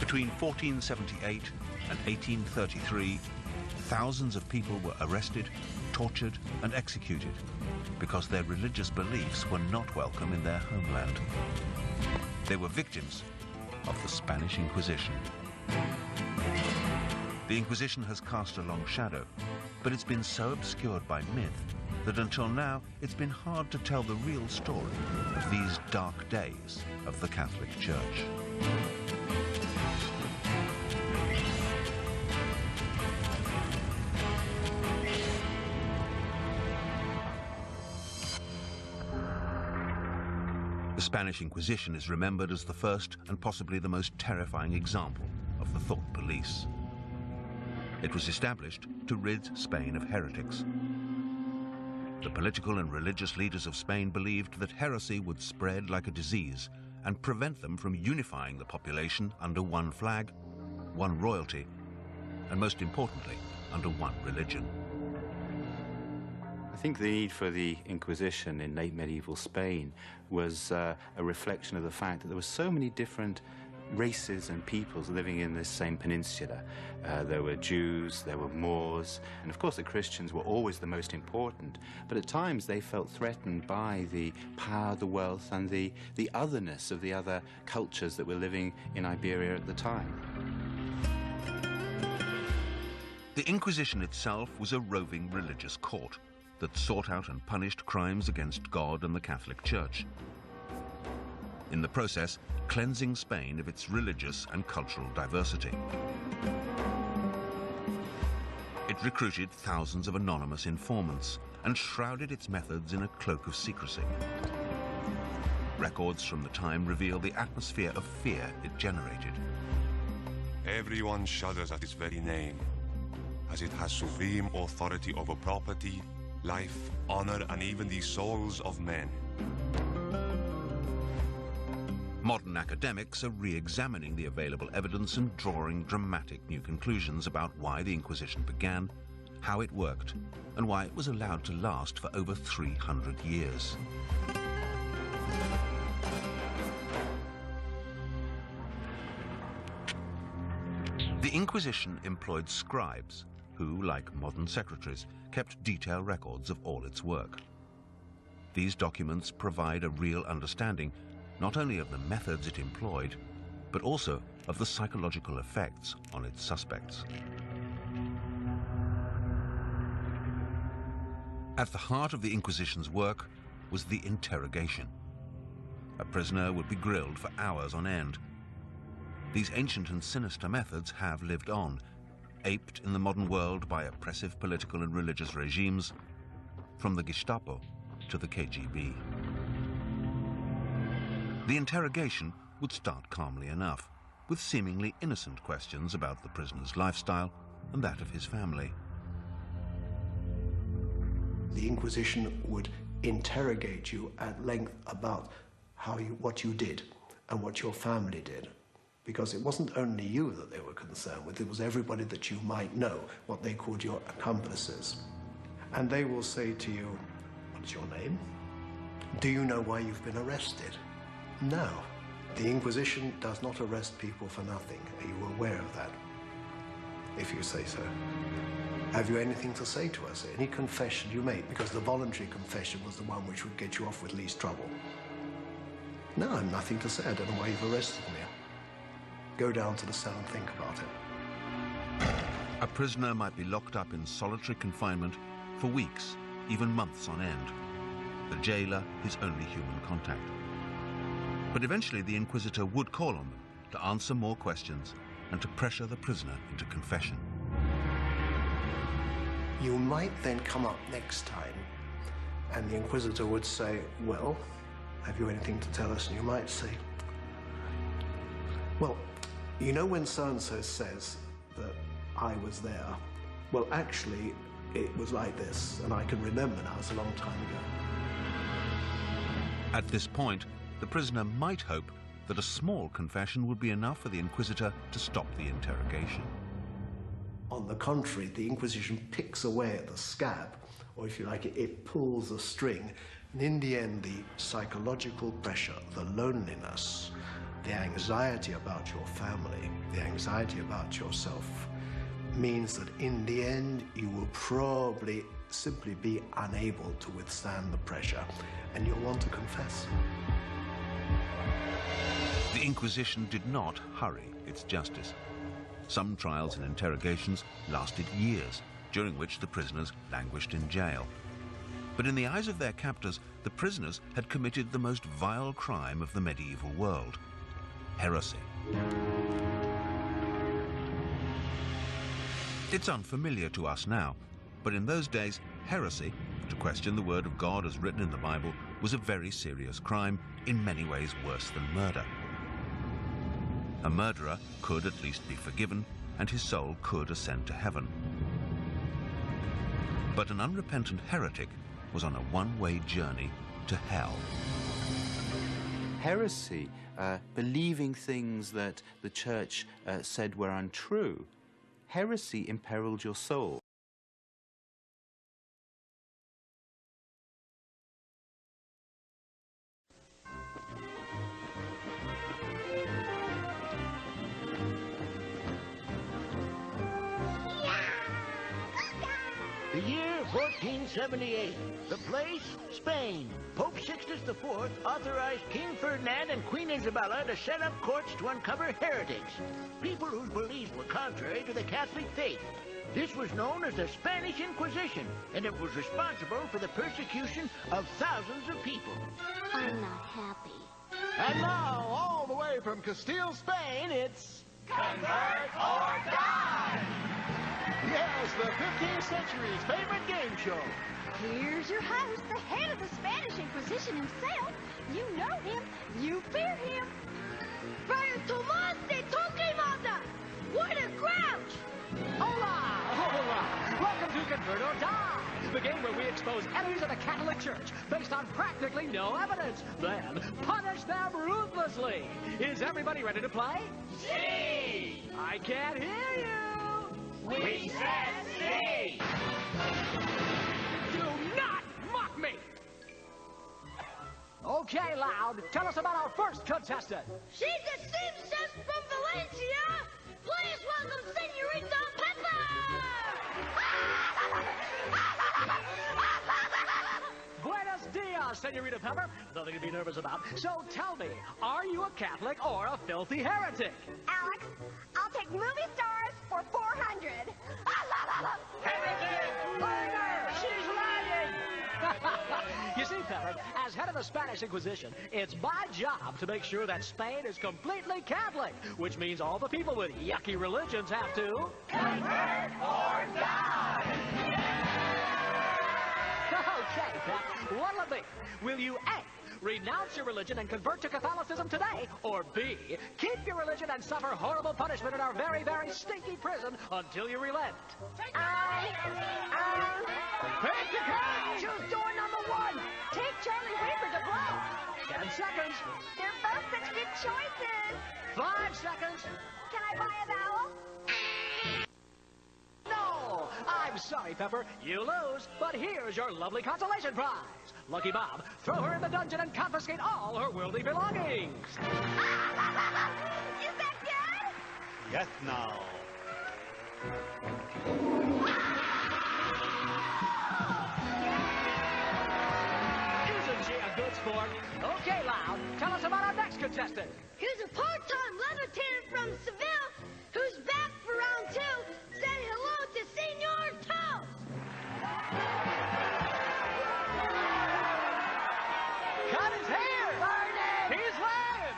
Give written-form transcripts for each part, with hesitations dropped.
Between 1478 and 1833, thousands of people were arrested, tortured, and executed because their religious beliefs were not welcome in their homeland. They were victims of the Spanish Inquisition. The Inquisition has cast a long shadow, but it's been so obscured by myth that until now it's been hard to tell the real story of these dark days of the Catholic Church. The Spanish Inquisition is remembered as the first and possibly the most terrifying example of the thought police. It was established to rid Spain of heretics. The political and religious leaders of Spain believed that heresy would spread like a disease and prevent them from unifying the population under one flag, one royalty, and most importantly, under one religion. I think the need for the Inquisition in late medieval Spain was a reflection of the fact that there were so many different races and peoples living in this same peninsula. There were Jews, there were Moors, and of course the Christians were always the most important, but at times they felt threatened by the power, the wealth, and the otherness of the other cultures that were living in Iberia at the time. The Inquisition itself was a roving religious court that sought out and punished crimes against God and the Catholic Church. In the process, cleansing Spain of its religious and cultural diversity. It recruited thousands of anonymous informants and shrouded its methods in a cloak of secrecy. Records from the time reveal the atmosphere of fear it generated. Everyone shudders at its very name, as it has supreme authority over property, life, honor, and even the souls of men. Modern academics are re-examining the available evidence and drawing dramatic new conclusions about why the Inquisition began, how it worked, and why it was allowed to last for over 300 years. The Inquisition employed scribes who, like modern secretaries, kept detailed records of all its work. These documents provide a real understanding not only of the methods it employed, but also of the psychological effects on its suspects. At the heart of the Inquisition's work was the interrogation. A prisoner would be grilled for hours on end. These ancient and sinister methods have lived on, aped in the modern world by oppressive political and religious regimes, from the Gestapo to the KGB. The interrogation would start calmly enough, with seemingly innocent questions about the prisoner's lifestyle and that of his family. The Inquisition would interrogate you at length about what you did and what your family did, because it wasn't only you that they were concerned with, it was everybody that you might know, what they called your accomplices. And they will say to you, what's your name? Do you know why you've been arrested? No. The Inquisition does not arrest people for nothing. Are you aware of that? If you say so. Have you anything to say to us? Any confession you make? Because the voluntary confession was the one which would get you off with least trouble. No, I've nothing to say. I don't know why you've arrested me. Go down to the cell and think about it. A prisoner might be locked up in solitary confinement for weeks, even months on end. The jailer his only human contact. But eventually the Inquisitor would call on them to answer more questions and to pressure the prisoner into confession. You might then come up next time and the Inquisitor would say, well, have you anything to tell us? And you might say, well, you know when so-and-so says that I was there? Well, actually, it was like this, and I can remember now, it's a long time ago. At this point, the prisoner might hope that a small confession would be enough for the Inquisitor to stop the interrogation. On the contrary, the Inquisition picks away at the scab, or if you like, it pulls the string, and in the end, the psychological pressure, the loneliness, the anxiety about your family, the anxiety about yourself, means that in the end you will probably simply be unable to withstand the pressure, and you'll want to confess. The Inquisition did not hurry its justice. Some trials and interrogations lasted years, during which the prisoners languished in jail. But in the eyes of their captors, the prisoners had committed the most vile crime of the medieval world: heresy. It's unfamiliar to us now, but in those days, heresy, to question the word of God as written in the Bible, was a very serious crime, in many ways worse than murder. A murderer could at least be forgiven, and his soul could ascend to heaven. But an unrepentant heretic was on a one-way journey to hell. Heresy, believing things that the church said were untrue, heresy imperiled your soul. The year 1478. The place, Spain. Pope Sixtus IV authorized King Ferdinand and Queen Isabella to set up courts to uncover heretics, people whose beliefs were contrary to the Catholic faith. This was known as the Spanish Inquisition, and it was responsible for the persecution of thousands of people. I'm not happy. And now, all the way from Castile, Spain, it's... Convert or die! Yes, the 15th century's favorite game show. Here's your host, the head of the Spanish Inquisition himself. You know him. You fear him. Friar Tomas de Torquemada! What a grouch! Hola! Hola! Welcome to Convert or Die, the game where we expose enemies of the Catholic Church based on practically no evidence, then punish them ruthlessly. Is everybody ready to play? See! I can't hear you! We said see! Do not mock me! Okay, Loud, tell us about our first contestant. She's a seamstress from Valencia. Please welcome Senorita Pepper! Buenos dias, Senorita Pepper. Nothing to be nervous about. So tell me, are you a Catholic or a filthy heretic? Alex, I'll take movie stars for 400. She's lying! You see, Pepper, as head of the Spanish Inquisition, it's my job to make sure that Spain is completely Catholic, which means all the people with yucky religions have to... Convert or die! Okay, Pep, what'll it be? Will you A, renounce your religion and convert to Catholicism today, or B, keep your religion and suffer horrible punishment in our very, very stinky prison until you relent? Take the card! Choose door number 1. Take Charlie Reaper to blow. 10 seconds. They're both such good choices. 5 seconds. Can I buy a vowel? No! I'm sorry, Pepper. You lose, but here's your lovely consolation prize. Lucky Bob, throw her in the dungeon and confiscate all her worldly belongings. Is that good? Yes, now. Isn't she a good sport? Okay, Loud, tell us about our next contestant. Here's a part-time levitator from Seville who's back for round 2. Say hello to Senor Toast. Cut his hair! He's lame!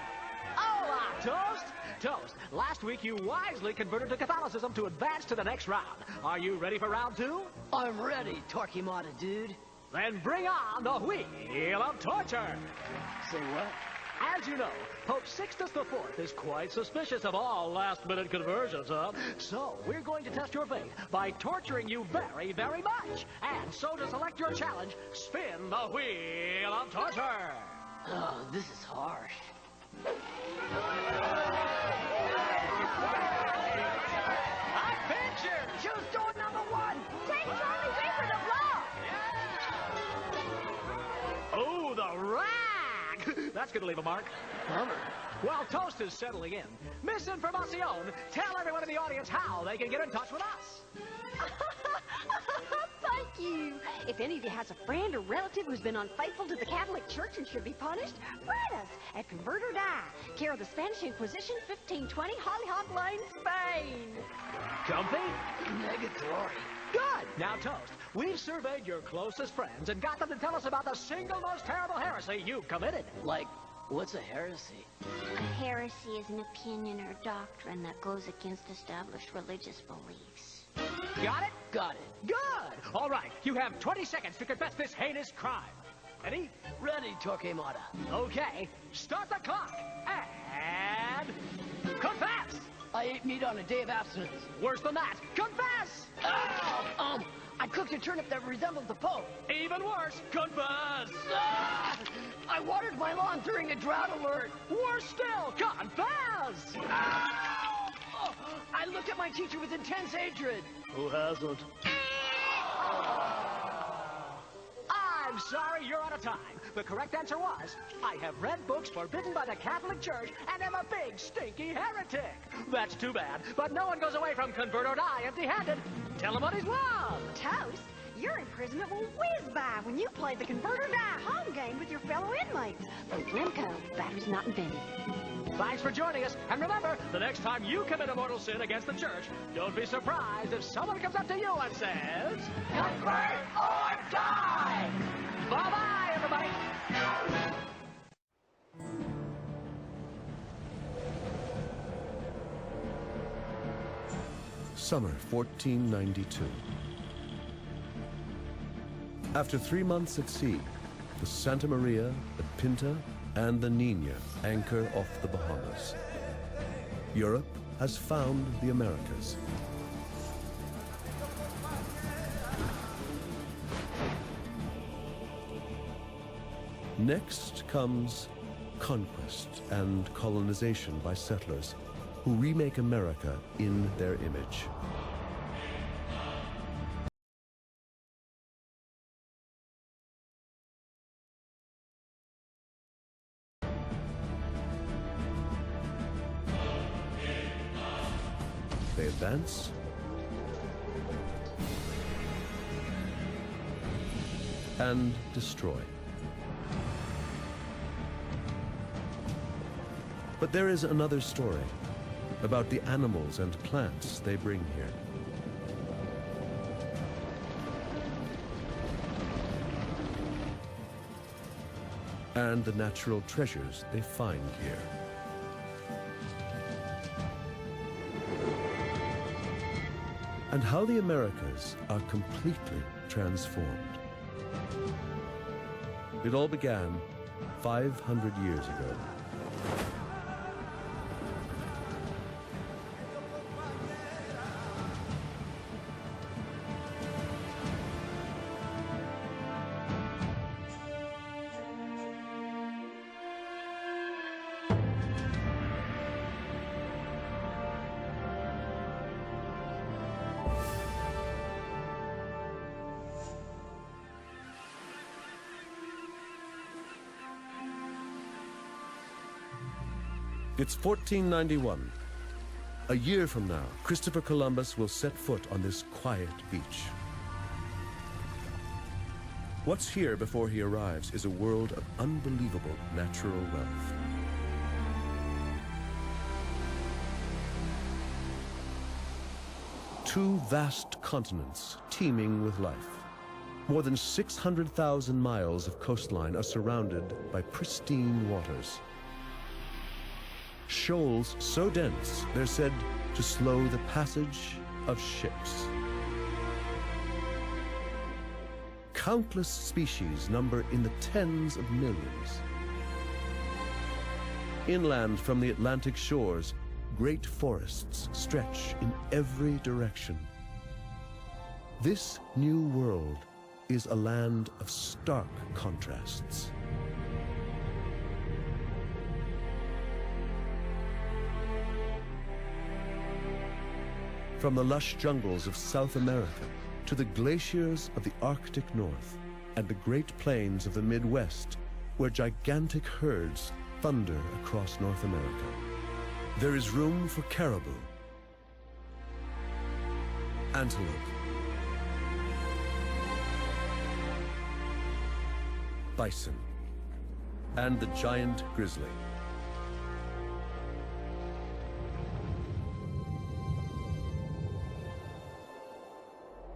Hola, Toast! Toast, last week you wisely converted to Catholicism to advance to the next round. Are you ready for round 2? I'm ready, Torquemada, dude. Then bring on the Wheel of Torture! Say what? As you know, Pope Sixtus IV is quite suspicious of all last-minute conversions, huh? So we're going to test your faith by torturing you very, very much. And so to select your challenge, spin the Wheel of Torture! Oh, this is harsh. I picked you! Choose door number 1. Take Charlie Reaper to blow. Oh, the rag! That's gonna leave a mark. Bummer. While Toast is settling in, Misinformación, tell everyone in the audience how they can get in touch with us. Thank you. If any of you has a friend or relative who's been unfaithful to the Catholic Church and should be punished, write us at Convert or Die, care of the Spanish Inquisition, 1520 Hollyhock Lane, Spain. Comfy? Negatory. Good. Now, Toast, we've surveyed your closest friends and got them to tell us about the single most terrible heresy you've committed. Like, what's a heresy? A heresy is an opinion or doctrine that goes against established religious beliefs. Got it? Got it. Good. All right, you have 20 seconds to confess this heinous crime. Ready? Ready, Torquemada. Okay, start the clock. And confess! I ate meat on a day of abstinence. Worse than that, confess! Oh, I cooked a turnip that resembled the Pope. Even worse, confess! Ah! I watered my lawn during a drought alert. Worse still, confess! Ah! Oh, I looked at my teacher with intense hatred. Who hasn't? I'm sorry, you're out of time. The correct answer was, I have read books forbidden by the Catholic Church and am a big, stinky heretic. That's too bad, but no one goes away from Convert or Die empty-handed. Tell him what he's won. Toast, your imprisonment will whiz by when you play the Convert or Die home game with your fellow inmates. From Glimco, batteries not invented. Thanks for joining us, and remember, the next time you commit a mortal sin against the Church, don't be surprised if someone comes up to you and says, Convert or Die! Bye-bye, everybody! Summer 1492. After 3 months at sea, the Santa Maria, the Pinta, and the Nina anchor off the Bahamas. Europe has found the Americas. Next comes conquest and colonization by settlers who remake America in their image. They advance and destroy. But there is another story about the animals and plants they bring here. And the natural treasures they find here. And how the Americas are completely transformed. It all began 500 years ago. It's 1491. A year from now, Christopher Columbus will set foot on this quiet beach. What's here before he arrives is a world of unbelievable natural wealth. Two vast continents teeming with life. More than 600,000 miles of coastline are surrounded by pristine waters. Shoals so dense, they're said to slow the passage of ships. Countless species number in the tens of millions. Inland from the Atlantic shores, great forests stretch in every direction. This new world is a land of stark contrasts. From the lush jungles of South America to the glaciers of the Arctic North and the Great Plains of the Midwest, where gigantic herds thunder across North America. There is room for caribou, antelope, bison, and the giant grizzly.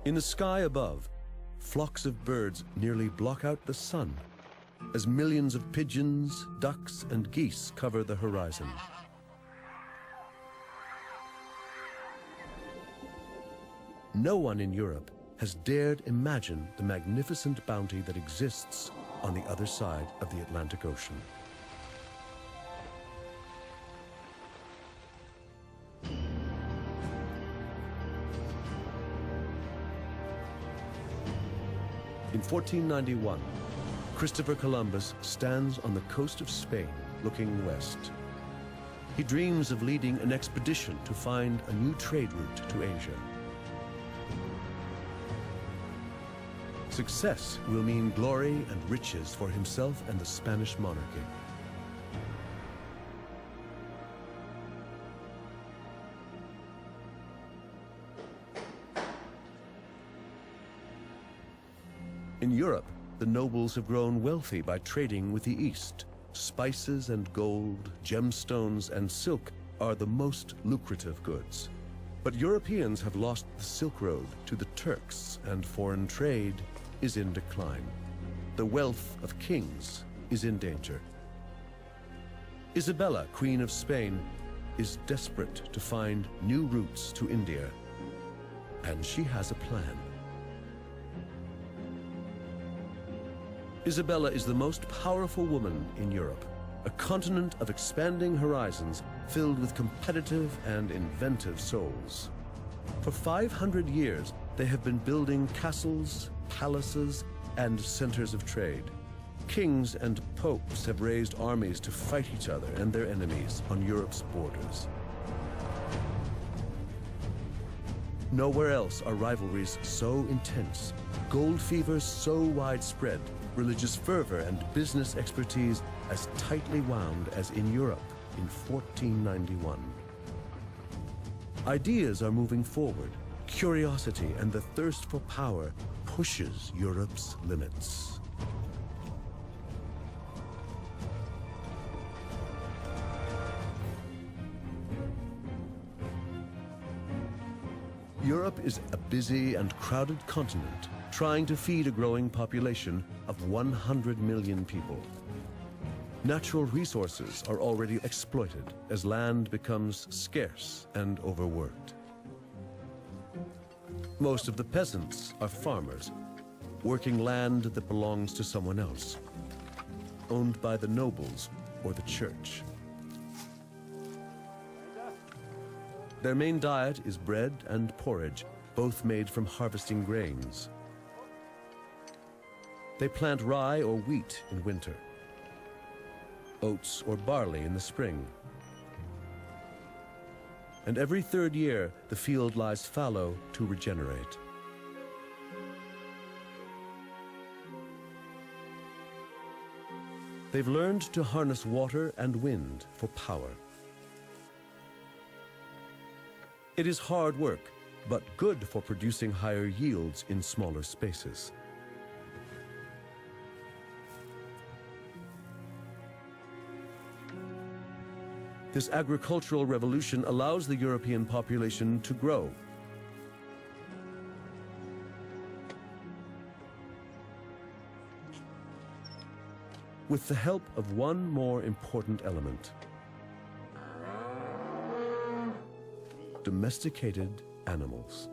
In the sky above, flocks of birds nearly block out the sun as millions of pigeons, ducks, and geese cover the horizon. No one in Europe has dared imagine the magnificent bounty that exists on the other side of the Atlantic Ocean. In 1491, Christopher Columbus stands on the coast of Spain, looking west. He dreams of leading an expedition to find a new trade route to Asia. Success will mean glory and riches for himself and the Spanish monarchy. In Europe, the nobles have grown wealthy by trading with the East. Spices and gold, gemstones and silk are the most lucrative goods. But Europeans have lost the Silk Road to the Turks, and foreign trade is in decline. The wealth of kings is in danger. Isabella, Queen of Spain, is desperate to find new routes to India, and she has a plan. Isabella is the most powerful woman in Europe, a continent of expanding horizons filled with competitive and inventive souls. For 500 years, they have been building castles, palaces, and centers of trade. Kings and popes have raised armies to fight each other and their enemies on Europe's borders. Nowhere else are rivalries so intense, gold fevers so widespread, religious fervor and business expertise as tightly wound as in Europe in 1491. Ideas are moving forward. Curiosity and the thirst for power pushes Europe's limits. Europe is a busy and crowded continent trying to feed a growing population of 100 million people. Natural resources are already exploited as land becomes scarce and overworked. Most of the peasants are farmers, working land that belongs to someone else, owned by the nobles or the church. Their main diet is bread and porridge, both made from harvesting grains. They plant rye or wheat in winter, oats or barley in the spring. And every third year, the field lies fallow to regenerate. They've learned to harness water and wind for power. It is hard work, but good for producing higher yields in smaller spaces. This agricultural revolution allows the European population to grow. With the help of one more important element: domesticated animals.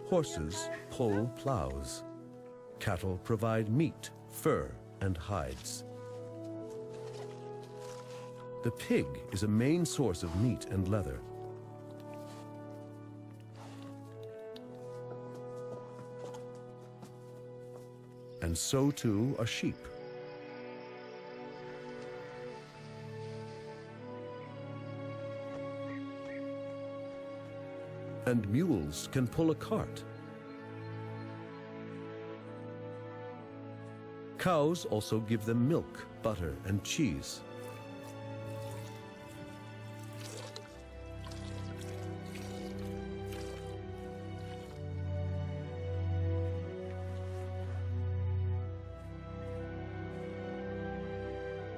Horses pull plows. Cattle provide meat, fur, and hides. The pig is a main source of meat and leather. And so too are sheep. And mules can pull a cart. Cows also give them milk, butter, and cheese.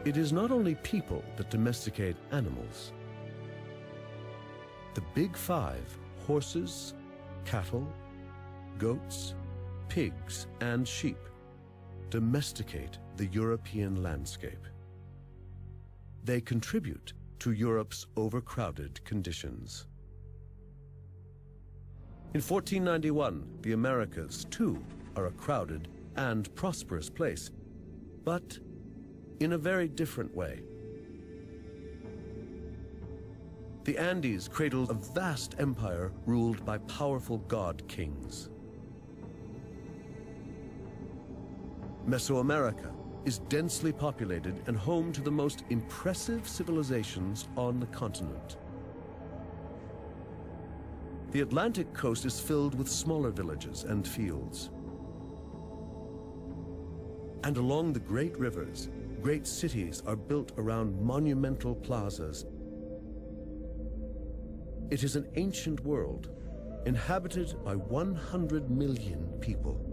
It is not only people that domesticate animals. The big five, horses, cattle, goats, pigs, and sheep, domesticate the European landscape. They contribute to Europe's overcrowded conditions. In 1491, the Americas, too, are a crowded and prosperous place, but in a very different way. The Andes cradled a vast empire ruled by powerful god kings. Mesoamerica is densely populated and home to the most impressive civilizations on the continent. The Atlantic coast is filled with smaller villages and fields. And along the great rivers, great cities are built around monumental plazas. It is an ancient world, inhabited by 100 million people.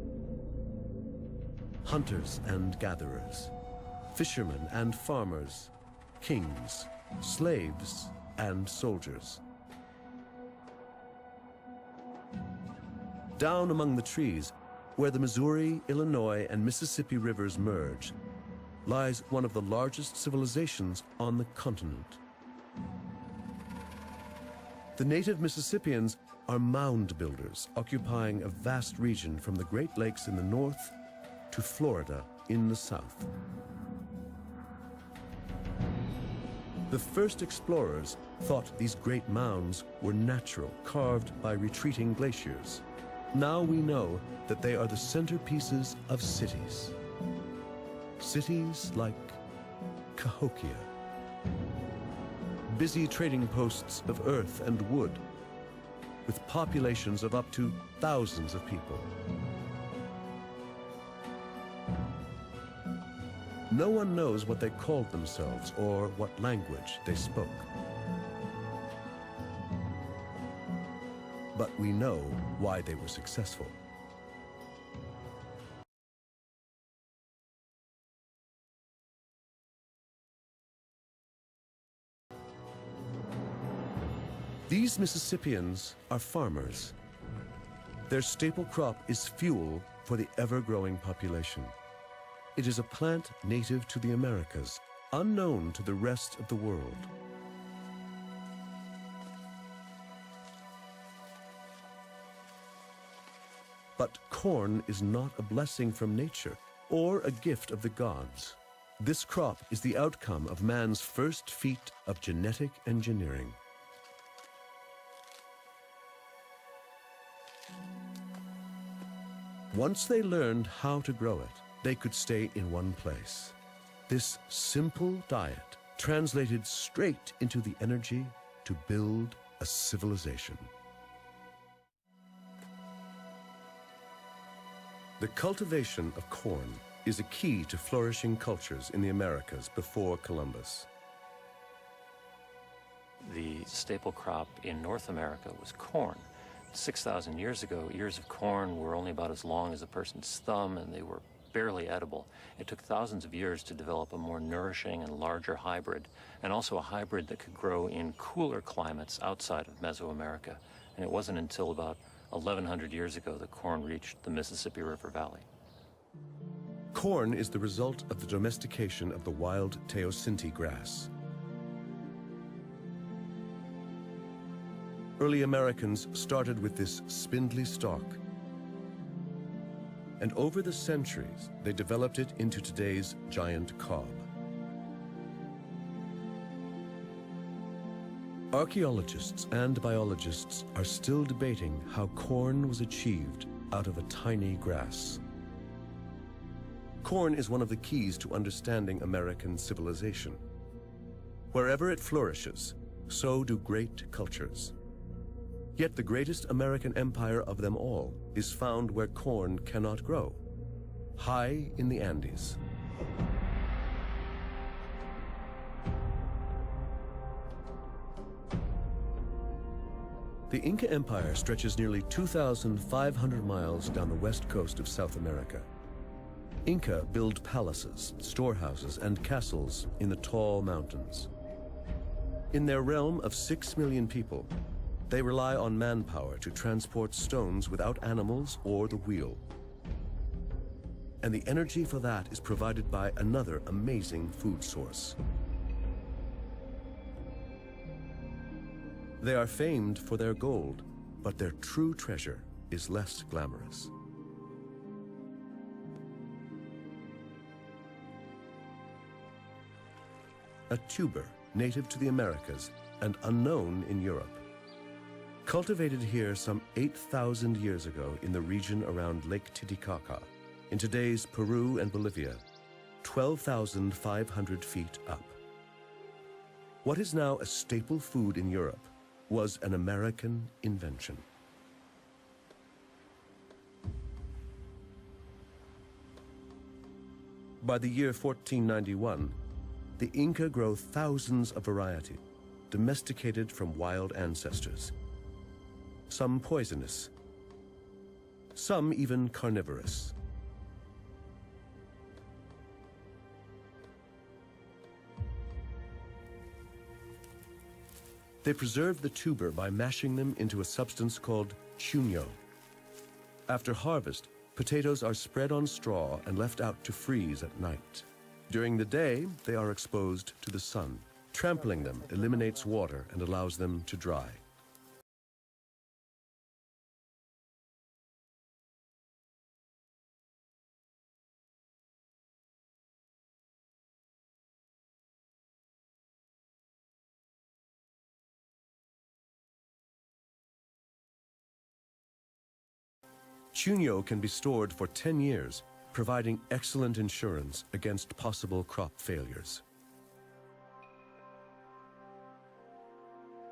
Hunters and gatherers, fishermen and farmers, kings, slaves and soldiers. Down among the trees, where the Missouri, Illinois, and Mississippi rivers merge, lies one of the largest civilizations on the continent. The native Mississippians are mound builders, occupying a vast region from the Great Lakes in the north to Florida in the south. The first explorers thought these great mounds were natural, carved by retreating glaciers. Now we know that they are the centerpieces of cities. Cities like Cahokia. Busy trading posts of earth and wood, with populations of up to thousands of people. No one knows what they called themselves or what language they spoke. But we know why they were successful. These Mississippians are farmers. Their staple crop is fuel for the ever-growing population. It is a plant native to the Americas, unknown to the rest of the world. But corn is not a blessing from nature or a gift of the gods. This crop is the outcome of man's first feat of genetic engineering. Once they learned how to grow it, they could stay in one place. This simple diet translated straight into the energy to build a civilization. The cultivation of corn is a key to flourishing cultures in the Americas before Columbus. The staple crop in North America was corn. 6,000 years ago, ears of corn were only about as long as a person's thumb, and they were barely edible. It took thousands of years to develop a more nourishing and larger hybrid, and also a hybrid that could grow in cooler climates outside of Mesoamerica. And it wasn't until about 1,100 years ago that corn reached the Mississippi River Valley. Corn is the result of the domestication of the wild teosinte grass. Early Americans started with this spindly stalk, and over the centuries, they developed it into today's giant cob. Archaeologists and biologists are still debating how corn was achieved out of a tiny grass. Corn is one of the keys to understanding American civilization. Wherever it flourishes, so do great cultures. Yet the greatest American empire of them all is found where corn cannot grow, high in the Andes. The Inca Empire stretches nearly 2,500 miles down the west coast of South America. Inca build palaces, storehouses, and castles in the tall mountains. In their realm of 6 million people, they rely on manpower to transport stones without animals or the wheel. And the energy for that is provided by another amazing food source. They are famed for their gold, but their true treasure is less glamorous. A tuber native to the Americas and unknown in Europe. Cultivated here some 8,000 years ago in the region around Lake Titicaca, in today's Peru and Bolivia, 12,500 feet up. What is now a staple food in Europe was an American invention. By the year 1491, the Inca grow thousands of varieties, domesticated from wild ancestors. Some poisonous, some even carnivorous. They preserved the tuber by mashing them into a substance called chuño. After harvest, potatoes are spread on straw and left out to freeze at night. During the day, they are exposed to the sun. Trampling them eliminates water and allows them to dry. Chuño can be stored for 10 years, providing excellent insurance against possible crop failures.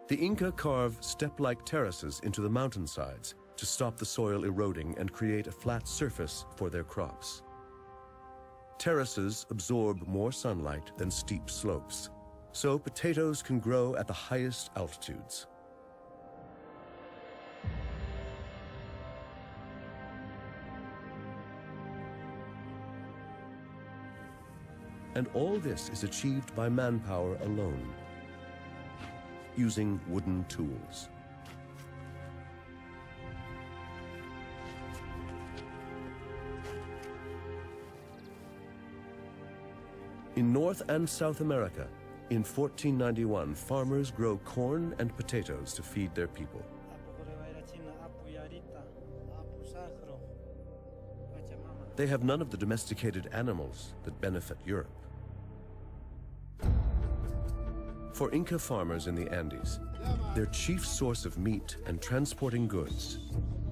The Inca carve step-like terraces into the mountainsides to stop the soil eroding and create a flat surface for their crops. Terraces absorb more sunlight than steep slopes, so potatoes can grow at the highest altitudes. And all this is achieved by manpower alone, using wooden tools. In North and South America, in 1491, farmers grow corn and potatoes to feed their people. They have none of the domesticated animals that benefit Europe. For Inca farmers in the Andes, their chief source of meat and transporting goods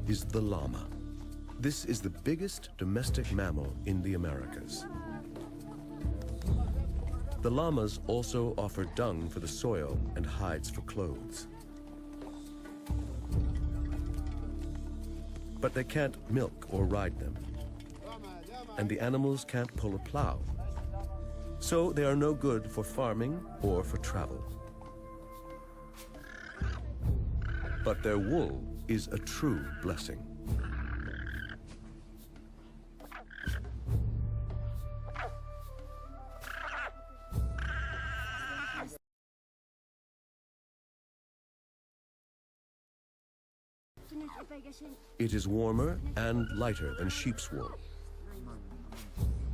is the llama. This is the biggest domestic mammal in the Americas. The llamas also offer dung for the soil and hides for clothes. But they can't milk or ride them, and the animals can't pull a plow. So they are no good for farming or for travel. But their wool is a true blessing. It is warmer and lighter than sheep's wool,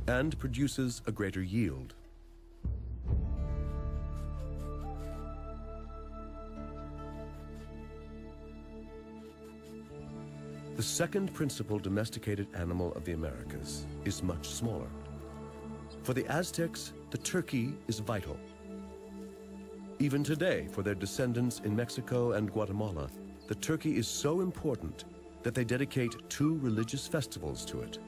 and produces a greater yield. The second principal domesticated animal of the Americas is much smaller. For the Aztecs, the turkey is vital. Even today, for their descendants in Mexico and Guatemala, the turkey is so important that they dedicate 2 religious festivals to it.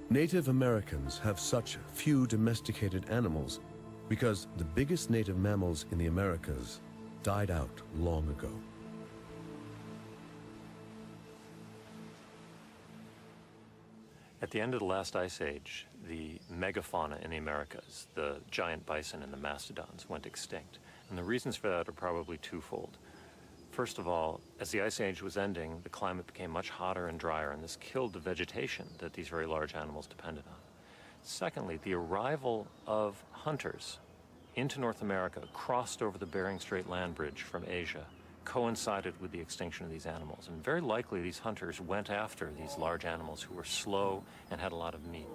Native Americans have such few domesticated animals because the biggest native mammals in the Americas died out long ago. At the end of the last ice age, the megafauna in the Americas, the giant bison and the mastodons, went extinct. And the reasons for that are probably twofold. First of all, as the ice age was ending, the climate became much hotter and drier, and this killed the vegetation that these very large animals depended on. Secondly, the arrival of hunters into North America, crossed over the Bering Strait land bridge from Asia, coincided with the extinction of these animals. And very likely these hunters went after these large animals who were slow and had a lot of meat.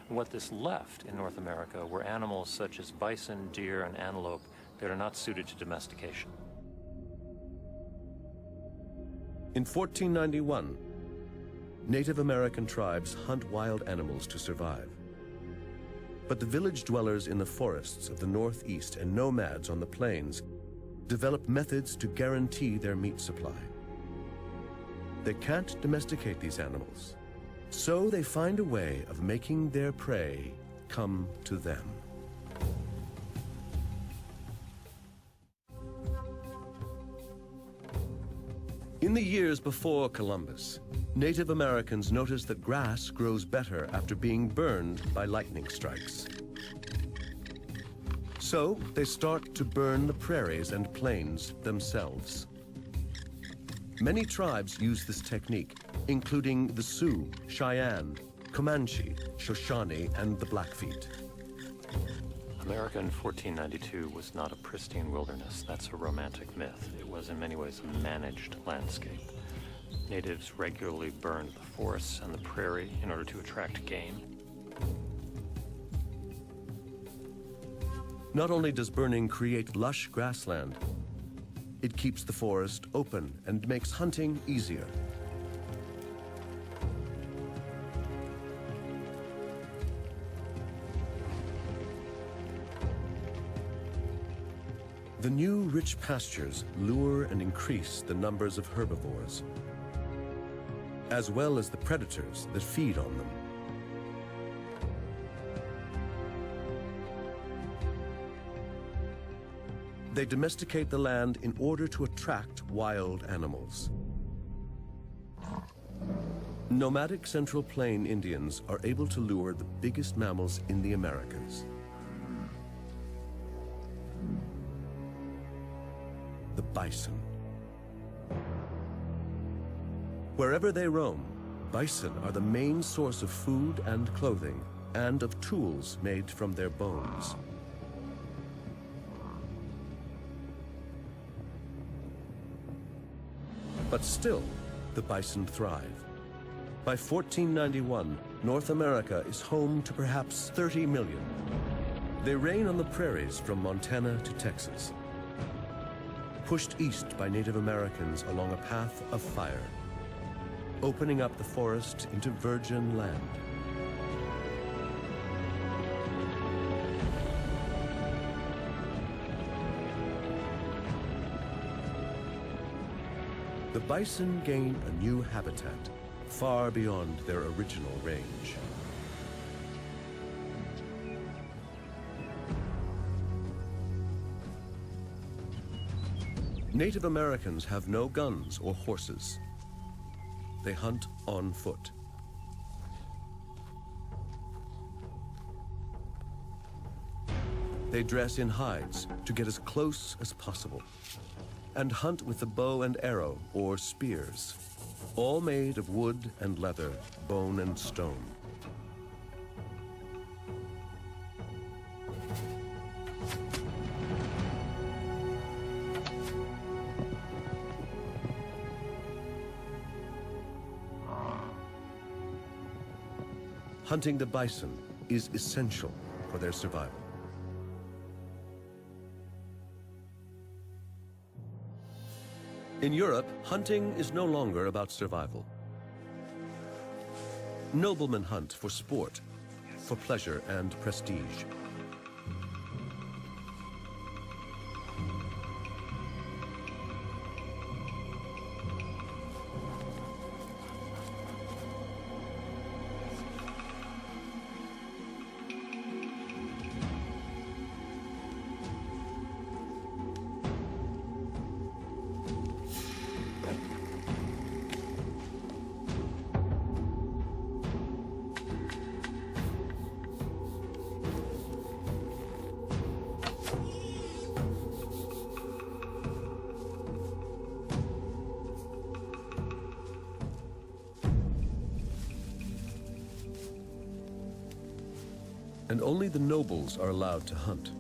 And what this left in North America were animals such as bison, deer, and antelope that are not suited to domestication. In 1491, Native American tribes hunt wild animals to survive. But the village dwellers in the forests of the Northeast and nomads on the plains developed methods to guarantee their meat supply. They can't domesticate these animals, so they find a way of making their prey come to them. In the years before Columbus, Native Americans noticed that grass grows better after being burned by lightning strikes. So they start to burn the prairies and plains themselves. Many tribes use this technique, including the Sioux, Cheyenne, Comanche, Shoshone, and the Blackfeet. America in 1492 was not a pristine wilderness. That's a romantic myth. It was in many ways a managed landscape. Natives regularly burned the forests and the prairie in order to attract game. Not only does burning create lush grassland, it keeps the forest open and makes hunting easier. The new rich pastures lure and increase the numbers of herbivores, as well as the predators that feed on them. They domesticate the land in order to attract wild animals. Nomadic Central Plain Indians are able to lure the biggest mammals in the Americas. The bison. Wherever they roam, bison are the main source of food and clothing, and of tools made from their bones. But still, the bison thrive. By 1491, North America is home to perhaps 30 million. They reign on the prairies from Montana to Texas, pushed east by Native Americans along a path of fire, opening up the forest into virgin land. The bison gain a new habitat, far beyond their original range. Native Americans have no guns or horses. They hunt on foot. They dress in hides to get as close as possible, and hunt with the bow and arrow or spears, all made of wood and leather, bone and stone. Hunting the bison is essential for their survival. In Europe, hunting is no longer about survival. Noblemen hunt for sport, for pleasure and prestige. and only the nobles are allowed to hunt.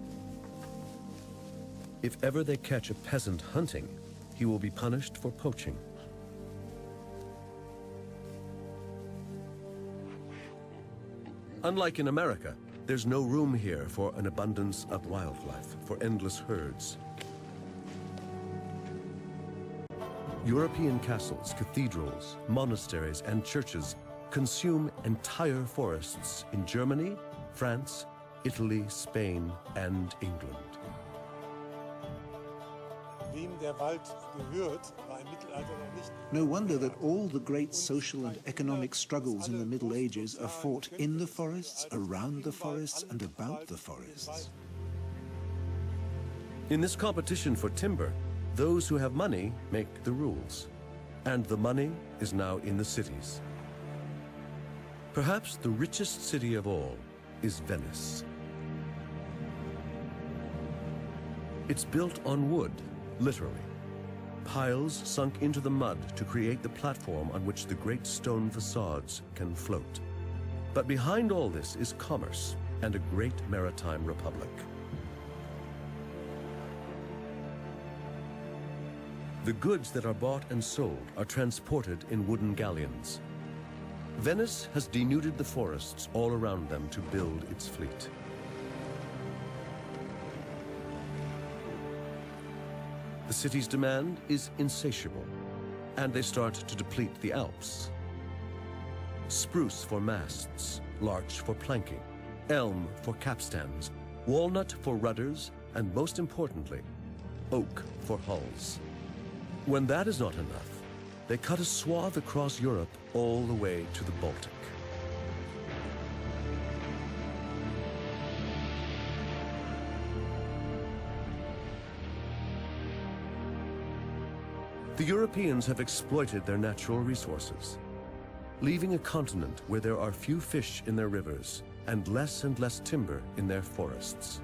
If ever they catch a peasant hunting, he will be punished for poaching. Unlike in America, there's no room here for an abundance of wildlife, for endless herds. European castles, cathedrals, monasteries, and churches consume entire forests in Germany, France, Italy, Spain, and England. No wonder that all the great social and economic struggles in the Middle Ages are fought in the forests, around the forests, and about the forests. In this competition for timber, those who have money make the rules, and the money is now in the cities. Perhaps the richest city of all is Venice. It's built on wood, literally. Piles sunk into the mud to create the platform on which the great stone facades can float. But behind all this is commerce and a great maritime republic. The goods that are bought and sold are transported in wooden galleons. Venice has denuded the forests all around them to build its fleet. The city's demand is insatiable, and they start to deplete the Alps. Spruce for masts, larch for planking, elm for capstans, walnut for rudders, and most importantly, oak for hulls. When that is not enough, they cut a swath across Europe all the way to the Baltic. The Europeans have exploited their natural resources, leaving a continent where there are few fish in their rivers and less timber in their forests.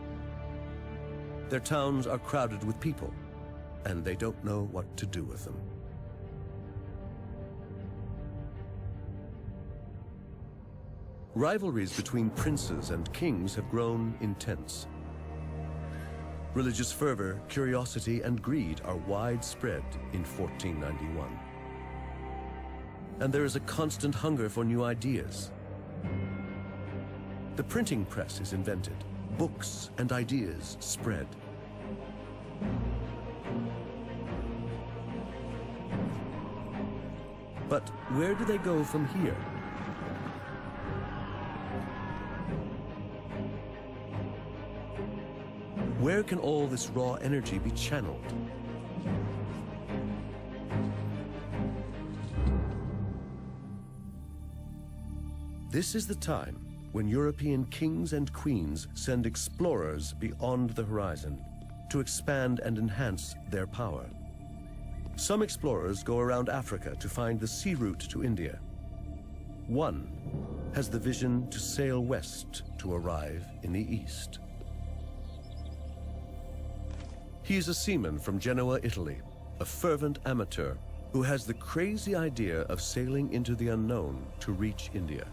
Their towns are crowded with people, and they don't know what to do with them. Rivalries between princes and kings have grown intense. Religious fervor, curiosity, and greed are widespread in 1491. And there is a constant hunger for new ideas. The printing press is invented. Books and ideas spread. But where do they go from here? Where can all this raw energy be channeled? This is the time when European kings and queens send explorers beyond the horizon to expand and enhance their power. Some explorers go around Africa to find the sea route to India. One has the vision to sail west to arrive in the east. He is a seaman from Genoa, Italy, a fervent amateur who has the crazy idea of sailing into the unknown to reach India.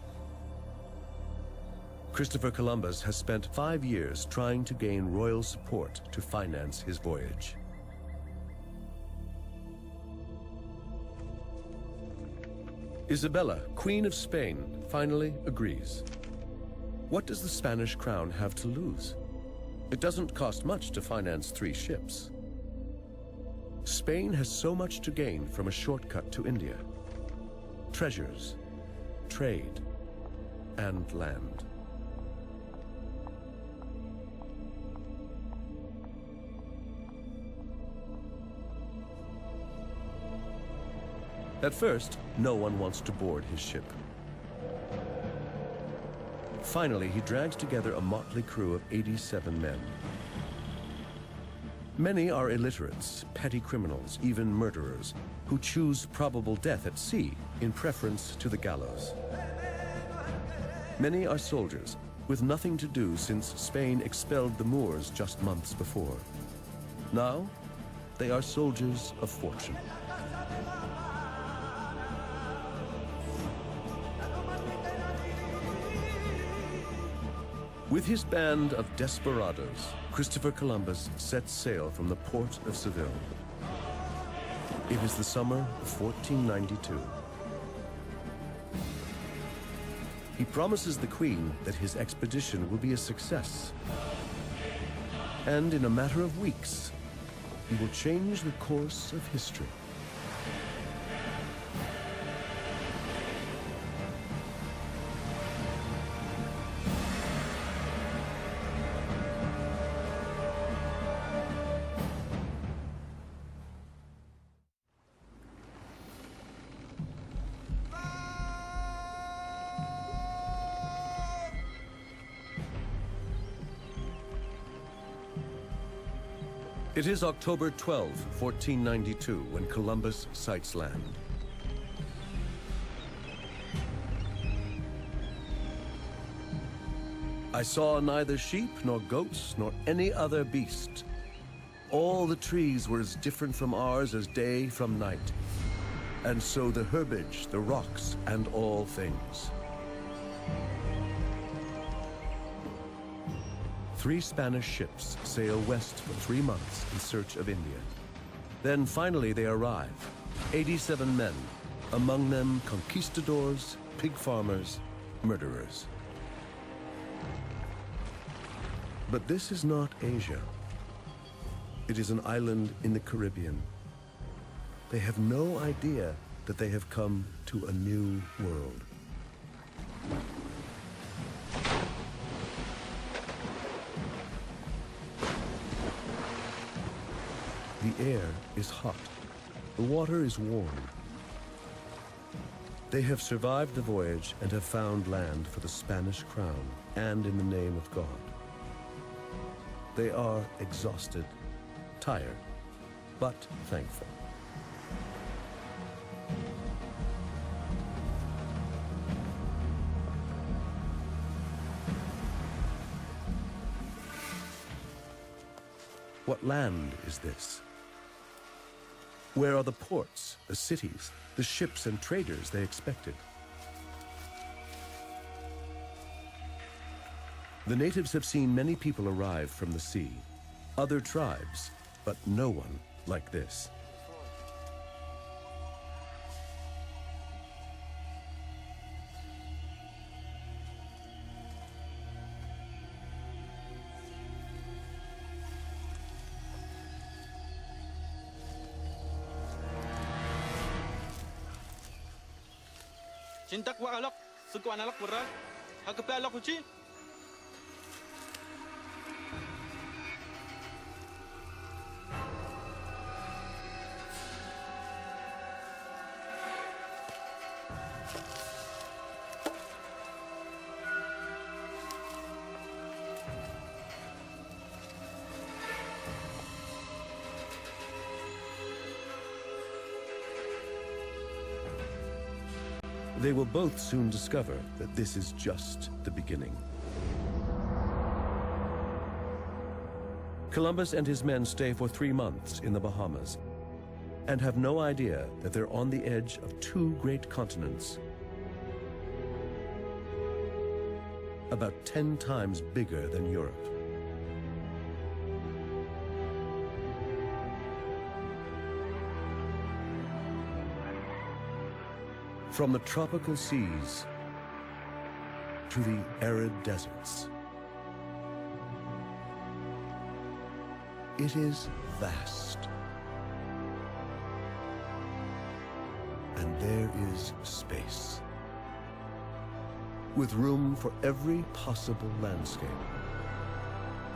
Christopher Columbus has spent 5 years trying to gain royal support to finance his voyage. Isabella, Queen of Spain, finally agrees. What does the Spanish crown have to lose? It doesn't cost much to finance 3 ships. Spain has so much to gain from a shortcut to India. Treasures, trade, and land. At first, no one wants to board his ship. Finally, he drags together a motley crew of 87 men. Many are illiterates, petty criminals, even murderers, who choose probable death at sea in preference to the gallows. Many are soldiers, with nothing to do since Spain expelled the Moors just months before. Now, they are soldiers of fortune. With his band of desperados, Christopher Columbus sets sail from the port of Seville. It is the summer of 1492. He promises the Queen that his expedition will be a success. And in a matter of weeks, he will change the course of history. It is October 12, 1492, when Columbus sights land. I saw neither sheep, nor goats, nor any other beast. All the trees were as different from ours as day from night, and so the herbage, the rocks, and all things. 3 Spanish ships sail west for 3 months in search of India. Then finally they arrive, 87 men, among them conquistadors, pig farmers, murderers. But this is not Asia. It is an island in the Caribbean. They have no idea that they have come to a new world. The air is hot. The water is warm. They have survived the voyage and have found land for the Spanish crown and in the name of God. They are exhausted, tired, but thankful. What land is this? Where are the ports, the cities, the ships and traders they expected? The natives have seen many people arrive from the sea, other tribes, but no one like this. Cintak wa alok, suku analok berat, hakape alok uci. They will both soon discover that this is just the beginning. Columbus and his men stay for 3 months in the Bahamas and have no idea that they're on the edge of 2 great continents, about 10 times bigger than Europe. From the tropical seas to the arid deserts, it is vast. And there is space, with room for every possible landscape,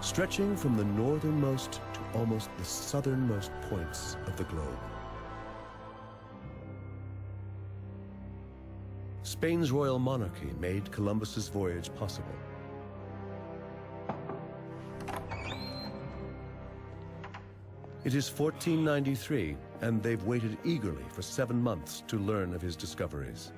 stretching from the northernmost to almost the southernmost points of the globe. Spain's royal monarchy made Columbus's voyage possible. It is 1493, and they've waited eagerly for 7 months to learn of his discoveries.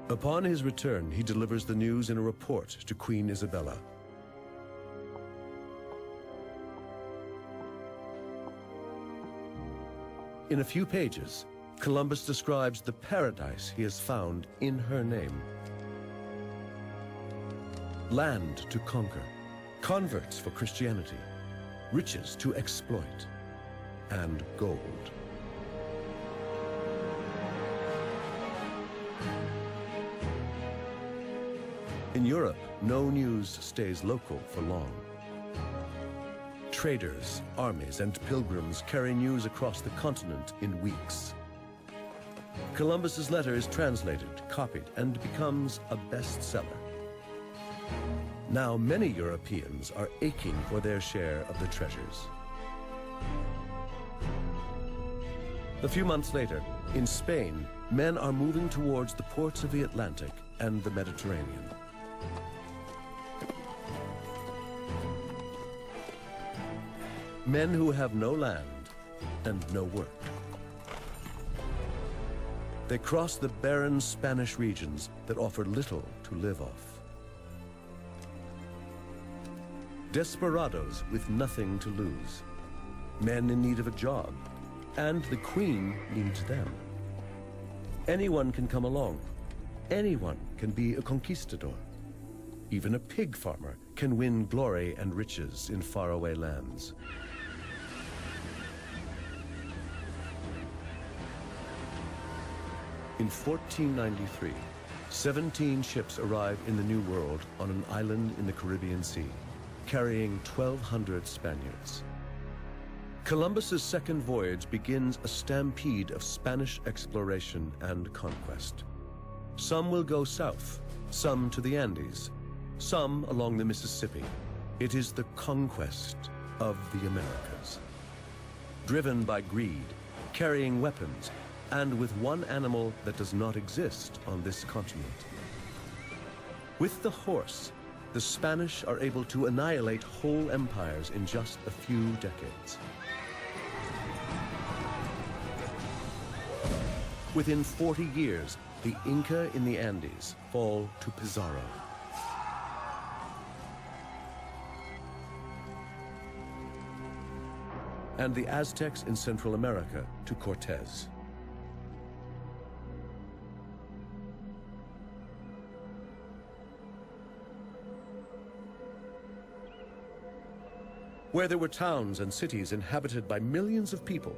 Upon his return, he delivers the news in a report to Queen Isabella. In a few pages, Columbus describes the paradise he has found in her name. land to conquer, converts for Christianity, riches to exploit, and gold. In Europe, no news stays local for long. Traders, armies, and pilgrims carry news across the continent in weeks. Columbus's letter is translated, copied, and becomes a bestseller. Now many Europeans are aching for their share of the treasures. A few months later, in Spain, men are moving towards the ports of the Atlantic and the Mediterranean. Men who have no land and no work. They cross the barren Spanish regions that offer little to live off. Desperados with nothing to lose. Men in need of a job, and the Queen needs them. Anyone can come along. Anyone can be a conquistador. Even a pig farmer can win glory and riches in faraway lands. In 1493, 17 ships arrived in the New World on an island in the Caribbean Sea, carrying 1,200 Spaniards. Columbus's second voyage begins a stampede of Spanish exploration and conquest. Some will go south, some to the Andes, some along the Mississippi. It is the conquest of the Americas. Driven by greed, carrying weapons, and with one animal that does not exist on this continent. With the horse, the Spanish are able to annihilate whole empires in just a few decades. Within 40 years, the Inca in the Andes fall to Pizarro. And the Aztecs in Central America to Cortez. Where there were towns and cities inhabited by millions of people,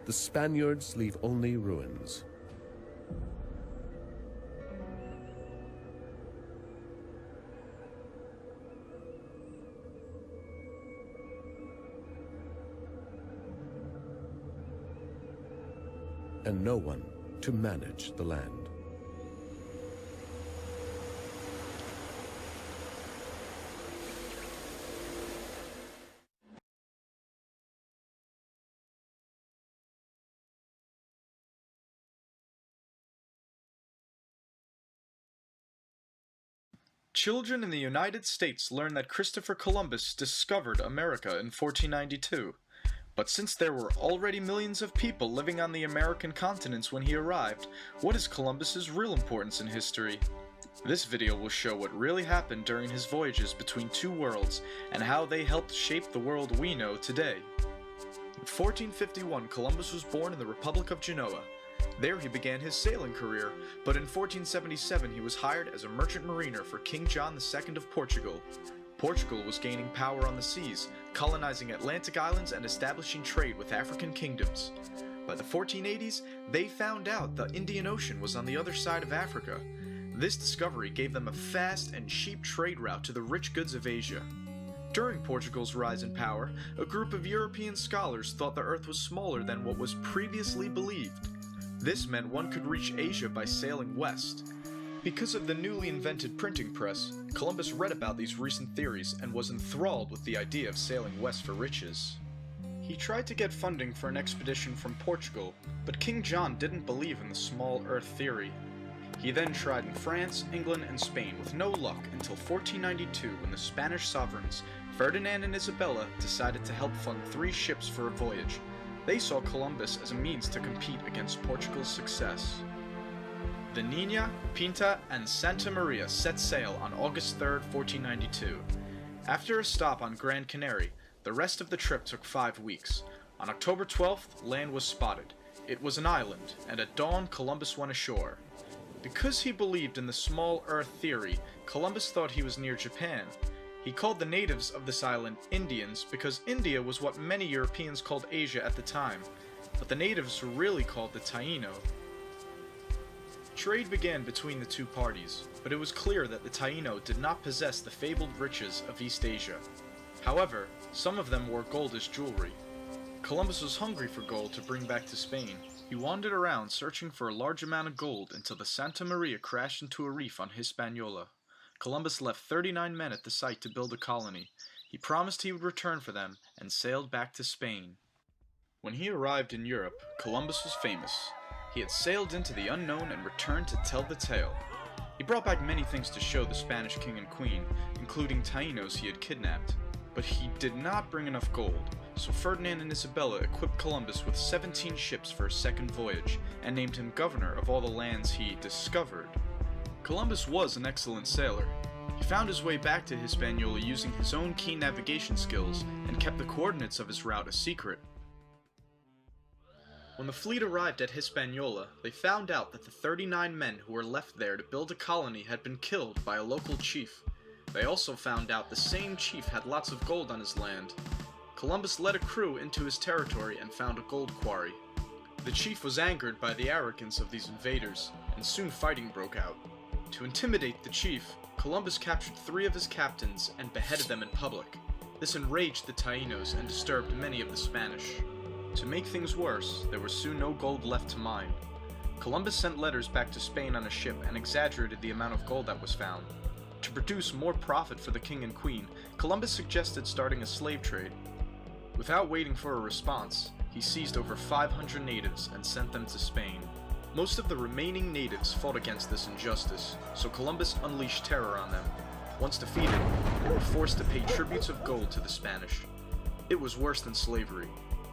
the Spaniards leave only ruins. And no one to manage the land. Children in the United States learn that Christopher Columbus discovered America in 1492. But since there were already millions of people living on the American continents when he arrived, what is Columbus's real importance in history? This video will show what really happened during his voyages between two worlds and how they helped shape the world we know today. In 1451, Columbus was born in the Republic of Genoa. There he began his sailing career, but in 1477 he was hired as a merchant mariner for King John II of Portugal. Portugal was gaining power on the seas, colonizing Atlantic islands and establishing trade with African kingdoms. By the 1480s, they found out the Indian Ocean was on the other side of Africa. This discovery gave them a fast and cheap trade route to the rich goods of Asia. During Portugal's rise in power, a group of European scholars thought the Earth was smaller than what was previously believed. This meant one could reach Asia by sailing west. Because of the newly invented printing press, Columbus read about these recent theories and was enthralled with the idea of sailing west for riches. He tried to get funding for an expedition from Portugal, but King John didn't believe in the small Earth theory. He then tried in France, England, and Spain with no luck until 1492 when the Spanish sovereigns, Ferdinand and Isabella, decided to help fund 3 ships for a voyage. They saw Columbus as a means to compete against Portugal's success. The Niña, Pinta, and Santa Maria set sail on August 3, 1492. After a stop on Gran Canary, the rest of the trip took 5 weeks. On October 12th, land was spotted. It was an island, and at dawn Columbus went ashore. Because he believed in the small Earth theory, Columbus thought he was near Japan. He called the natives of this island Indians because India was what many Europeans called Asia at the time, but the natives were really called the Taino. Trade began between the two parties, but it was clear that the Taino did not possess the fabled riches of East Asia. However, some of them wore gold as jewelry. Columbus was hungry for gold to bring back to Spain. He wandered around searching for a large amount of gold until the Santa Maria crashed into a reef on Hispaniola. Columbus left 39 men at the site to build a colony. He promised he would return for them and sailed back to Spain. When he arrived in Europe, Columbus was famous. He had sailed into the unknown and returned to tell the tale. He brought back many things to show the Spanish king and queen, including Tainos he had kidnapped. But he did not bring enough gold, so Ferdinand and Isabella equipped Columbus with 17 ships for his second voyage, and named him governor of all the lands he discovered. Columbus was an excellent sailor. He found his way back to Hispaniola using his own keen navigation skills, and kept the coordinates of his route a secret. When the fleet arrived at Hispaniola, they found out that the 39 men who were left there to build a colony had been killed by a local chief. They also found out the same chief had lots of gold on his land. Columbus led a crew into his territory and found a gold quarry. The chief was angered by the arrogance of these invaders, and soon fighting broke out. To intimidate the chief, Columbus captured 3 of his captains and beheaded them in public. This enraged the Tainos and disturbed many of the Spanish. To make things worse, there was soon no gold left to mine. Columbus sent letters back to Spain on a ship and exaggerated the amount of gold that was found. To produce more profit for the king and queen, Columbus suggested starting a slave trade. Without waiting for a response, he seized over 500 natives and sent them to Spain. Most of the remaining natives fought against this injustice, so Columbus unleashed terror on them. Once defeated, they were forced to pay tributes of gold to the Spanish. It was worse than slavery.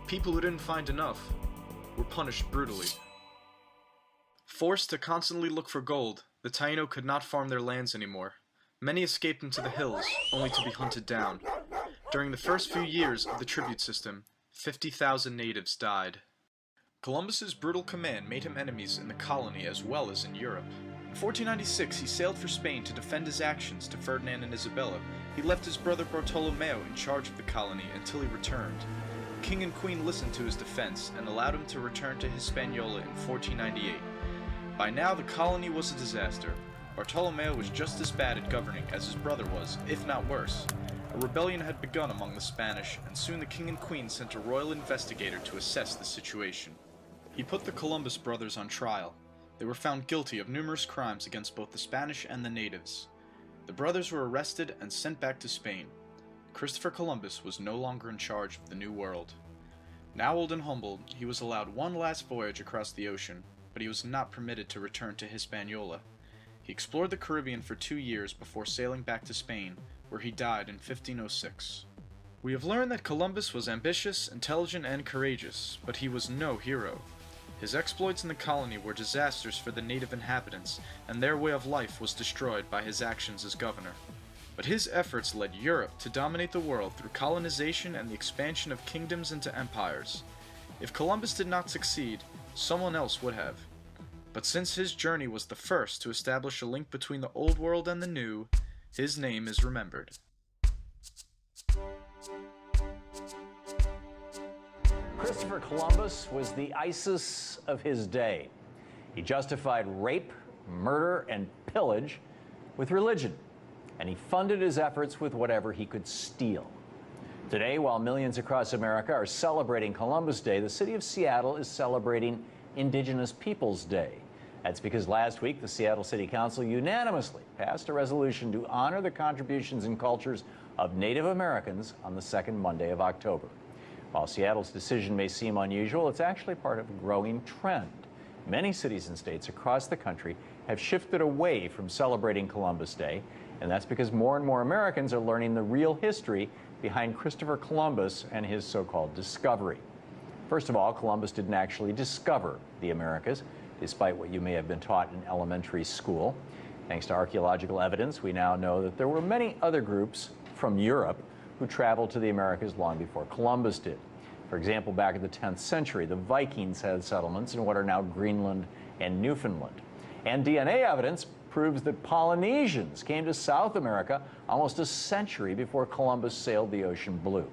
People who didn't find enough were punished brutally. Forced to constantly look for gold, the Taino could not farm their lands anymore. Many escaped into the hills, only to be hunted down. During the first few years of the tribute system, 50,000 natives died. Columbus's brutal command made him enemies in the colony as well as in Europe. In 1496, he sailed for Spain to defend his actions to Ferdinand and Isabella. He left his brother Bartolomeo in charge of the colony until he returned. The king and queen listened to his defense and allowed him to return to Hispaniola in 1498. By now, the colony was a disaster. Bartolomeo was just as bad at governing as his brother was, if not worse. A rebellion had begun among the Spanish, and soon the king and queen sent a royal investigator to assess the situation. He put the Columbus brothers on trial. They were found guilty of numerous crimes against both the Spanish and the natives. The brothers were arrested and sent back to Spain. Christopher Columbus was no longer in charge of the New World. Now old and humbled, he was allowed one last voyage across the ocean, but he was not permitted to return to Hispaniola. He explored the Caribbean for 2 years before sailing back to Spain, where he died in 1506. We have learned that Columbus was ambitious, intelligent, and courageous, but he was no hero. His exploits in the colony were disasters for the native inhabitants, and their way of life was destroyed by his actions as governor. But his efforts led Europe to dominate the world through colonization and the expansion of kingdoms into empires. If Columbus did not succeed, someone else would have. But since his journey was the first to establish a link between the old world and the new, his name is remembered. Christopher Columbus was the ISIS of his day. He justified rape, murder, and pillage with religion, and he funded his efforts with whatever he could steal. Today, while millions across America are celebrating Columbus Day, the city of Seattle is celebrating Indigenous Peoples Day. That's because last week, the Seattle City Council unanimously passed a resolution to honor the contributions and cultures of Native Americans on the second Monday of October. While Seattle's decision may seem unusual, it's actually part of a growing trend. Many cities and states across the country have shifted away from celebrating Columbus Day, and that's because more and more Americans are learning the real history behind Christopher Columbus and his so-called discovery. First of all, Columbus didn't actually discover the Americas, despite what you may have been taught in elementary school. Thanks to archaeological evidence, we now know that there were many other groups from Europe who traveled to the Americas long before Columbus did. For example, back in the 10th century, the Vikings had settlements in what are now Greenland and Newfoundland. And DNA evidence proves that Polynesians came to South America almost a century before Columbus sailed the ocean blue.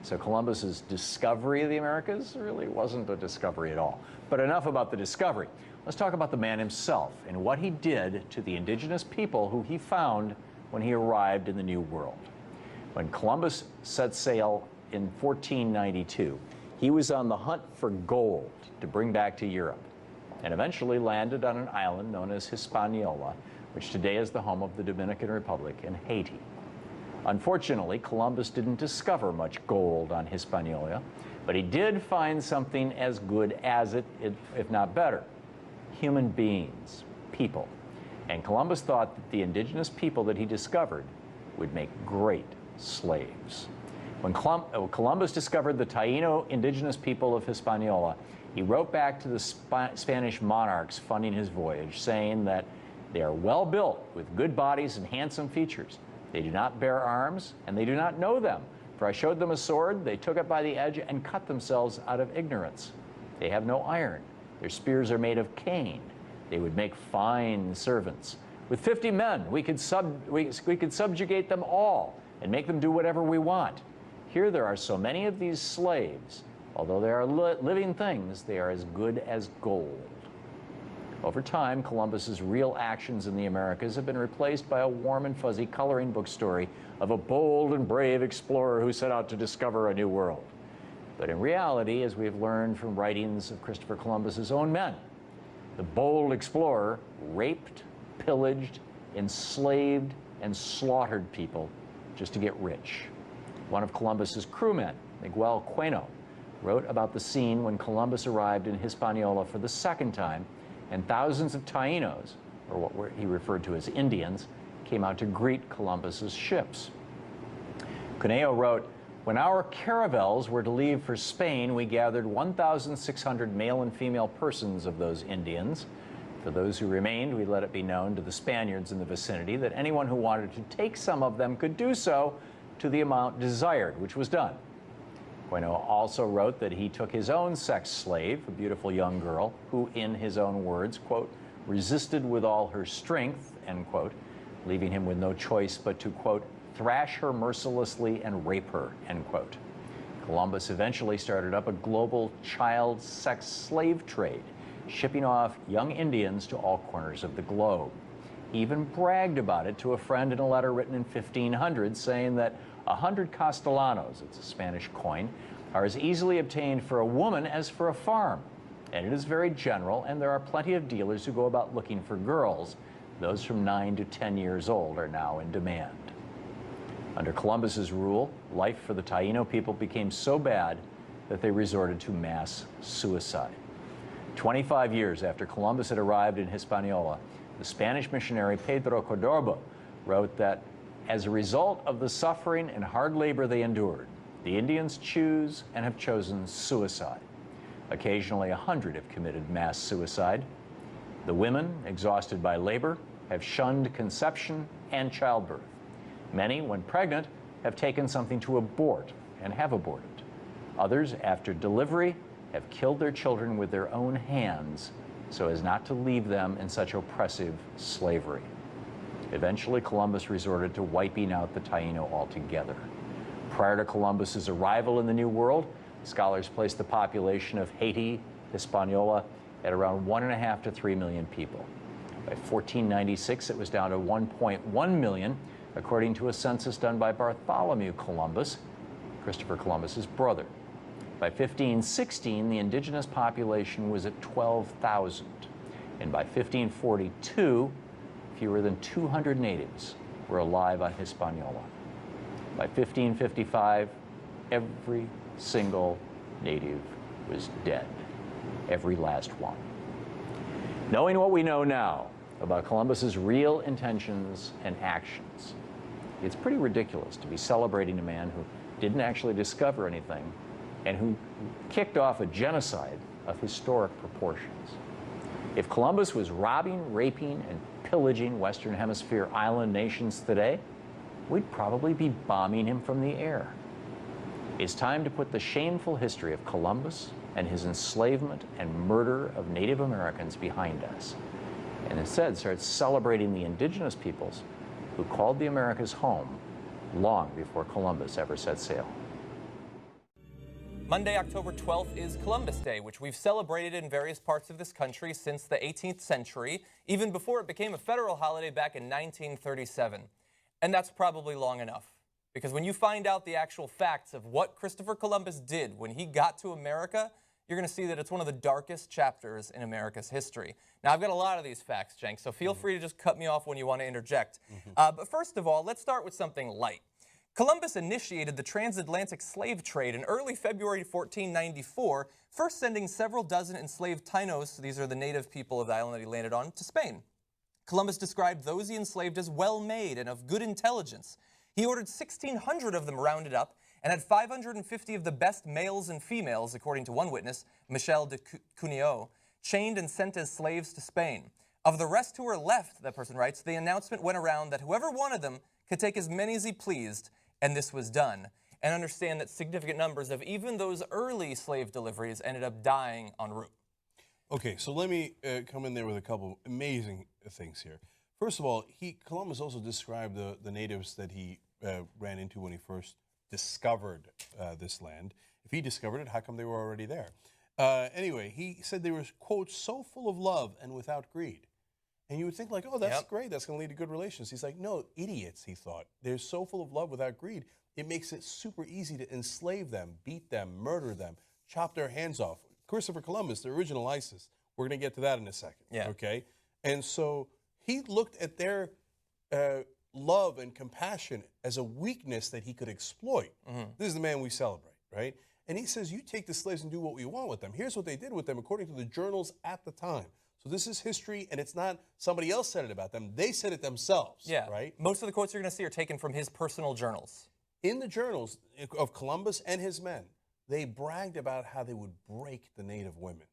So Columbus's discovery of the Americas really wasn't a discovery at all. But enough about the discovery. Let's talk about the man himself and what he did to the indigenous people who he found when he arrived in the New World. When Columbus set sail in 1492, he was on the hunt for gold to bring back to Europe, and eventually landed on an island known as Hispaniola, which today is the home of the Dominican Republic and Haiti. Unfortunately, Columbus didn't discover much gold on Hispaniola, but he did find something as good as it, if not better: human beings, people. And Columbus thought that the indigenous people that he discovered would make great slaves. When Columbus discovered the Taino indigenous people of Hispaniola, he wrote back to the Spanish monarchs funding his voyage, saying that they are well built with good bodies and handsome features. They do not bear arms, and they do not know them. For I showed them a sword, they took it by the edge and cut themselves out of ignorance. They have no iron. Their spears are made of cane. They would make fine servants. With 50 men, we could subjugate them all and make them do whatever we want. Here there are so many of these slaves. Although they are living things, they are as good as gold. Over time, Columbus's real actions in the Americas have been replaced by a warm and fuzzy coloring book story of a bold and brave explorer who set out to discover a new world. But in reality, as we have learned from writings of Christopher Columbus's own men, the bold explorer raped, pillaged, enslaved, and slaughtered people just to get rich. One of Columbus's crewmen, Miguel Bueno, wrote about the scene when Columbus arrived in Hispaniola for the second time, and thousands of Tainos, or what he referred to as Indians, came out to greet Columbus's ships. Cuneo wrote, "When our caravels were to leave for Spain, we gathered 1,600 male and female persons of those Indians. For those who remained, we let it be known to the Spaniards in the vicinity that anyone who wanted to take some of them could do so to the amount desired, which was done." Bueno also wrote that he took his own sex slave, a beautiful young girl, who, in his own words, quote, "resisted with all her strength," end quote, leaving him with no choice but to, quote, "thrash her mercilessly and rape her," end quote. Columbus eventually started up a global child sex slave trade, shipping off young Indians to all corners of the globe. He even bragged about it to a friend in a letter written in 1500, saying that 100 castellanos, it's a Spanish coin, are as easily obtained for a woman as for a farm. And it is very general, and there are plenty of dealers who go about looking for girls. Those from 9 to 10 years old are now in demand. Under Columbus's rule, life for the Taino people became so bad that they resorted to mass suicide. 25 years after Columbus had arrived in Hispaniola, the Spanish missionary Pedro Cordoba wrote that as a result of the suffering and hard labor they endured, the Indians choose and have chosen suicide. Occasionally, 100 have committed mass suicide. The women, exhausted by labor, have shunned conception and childbirth. Many, when pregnant, have taken something to abort and have aborted. Others, after delivery, have killed their children with their own hands so as not to leave them in such oppressive slavery. Eventually, Columbus resorted to wiping out the Taino altogether. Prior to Columbus's arrival in the New World, scholars placed the population of Haiti, Hispaniola, at around 1.5 to 3 million people. By 1496, it was down to 1.1 million, according to a census done by Bartholomew Columbus, Christopher Columbus's brother. By 1516, the indigenous population was at 12,000, and by 1542, fewer than 200 natives were alive on Hispaniola. By 1555, every single native was dead, every last one. Knowing what we know now about Columbus's real intentions and actions, it's pretty ridiculous to be celebrating a man who didn't actually discover anything and who kicked off a genocide of historic proportions. If Columbus was robbing, raping, and pillaging Western Hemisphere island nations today, we'd probably be bombing him from the air. It's time to put the shameful history of Columbus and his enslavement and murder of Native Americans behind us. and instead started celebrating the indigenous peoples who called the Americas home long before Columbus ever set sail. Monday, October 12th is Columbus Day, which we've celebrated in various parts of this country since the 18th century, even before it became a federal holiday back in 1937. And that's probably long enough, because when you find out the actual facts of what Christopher Columbus did when he got to America, you're going to see that it's one of the darkest chapters in America's history. Now, I've got a lot of these facts, Cenk, so feel free to just cut me off when you want to interject. But first of all, let's start with something light. Columbus initiated the transatlantic slave trade in early February 1494, first sending several dozen enslaved Tainos, these are the native people of the island that he landed on, to Spain. Columbus described those he enslaved as well-made and of good intelligence. He ordered 1,600 of them rounded up and had 550 of the best males and females, according to one witness, Michel de Cuneo, chained and sent as slaves to Spain. Of the rest who were left, that person writes, the announcement went around that whoever wanted them could take as many as he pleased, and this was done. And understand that significant numbers of even those early slave deliveries ended up dying en route. Okay, so let me come in there with a couple amazing things here. First of all, Columbus also described the natives that he ran into when he first discovered this land. If he discovered it, how come they were already there? Anyway, he said they were, quote, so full of love and without greed. And you would think like, oh, that's great. That's going to lead to good relations. He's like, no, idiots, he thought. They're so full of love without greed. It makes it super easy to enslave them, beat them, murder them, chop their hands off. Christopher Columbus, the original ISIS, we're going to get to that in a second. Okay? And so he looked at their love and compassion as a weakness that he could exploit. This is the man we celebrate, right? And he says, you take the slaves and do what we want with them. Here's what they did with them according to the journals at the time. So this is history, and it's not somebody else said it about them. They said it themselves, right? Most of the quotes you're going to see are taken from his personal journals. In the journals of Columbus and his men, they bragged about how they would break the native women,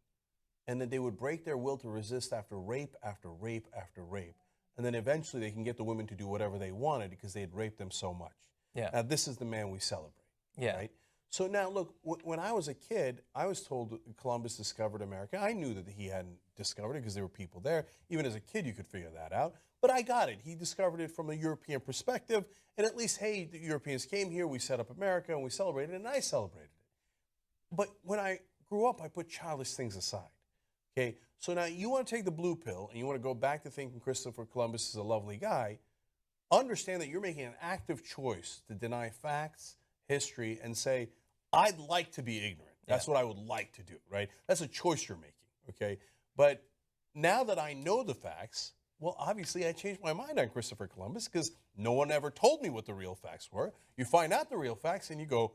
and that they would break their will to resist after rape, after rape, after rape. And then eventually they can get the women to do whatever they wanted because they had raped them so much. Now, this is the man we celebrate, right? So now, look, when I was a kid, I was told that Columbus discovered America. I knew that he hadn't discovered it because there were people there. Even as a kid, you could figure that out. But I got it. He discovered it from a European perspective. And at least, hey, the Europeans came here, we set up America, and we celebrated it, and I celebrated it. But when I grew up, I put childish things aside. Okay? So now you want to take the blue pill, and you want to go back to thinking Christopher Columbus is a lovely guy. Understand that you're making an active choice to deny facts, history, and say, I'd like to be ignorant. That's what I would like to do, right? That's a choice you're making, okay? But now that I know the facts, well, obviously I changed my mind on Christopher Columbus because no one ever told me what the real facts were. You find out the real facts and you go,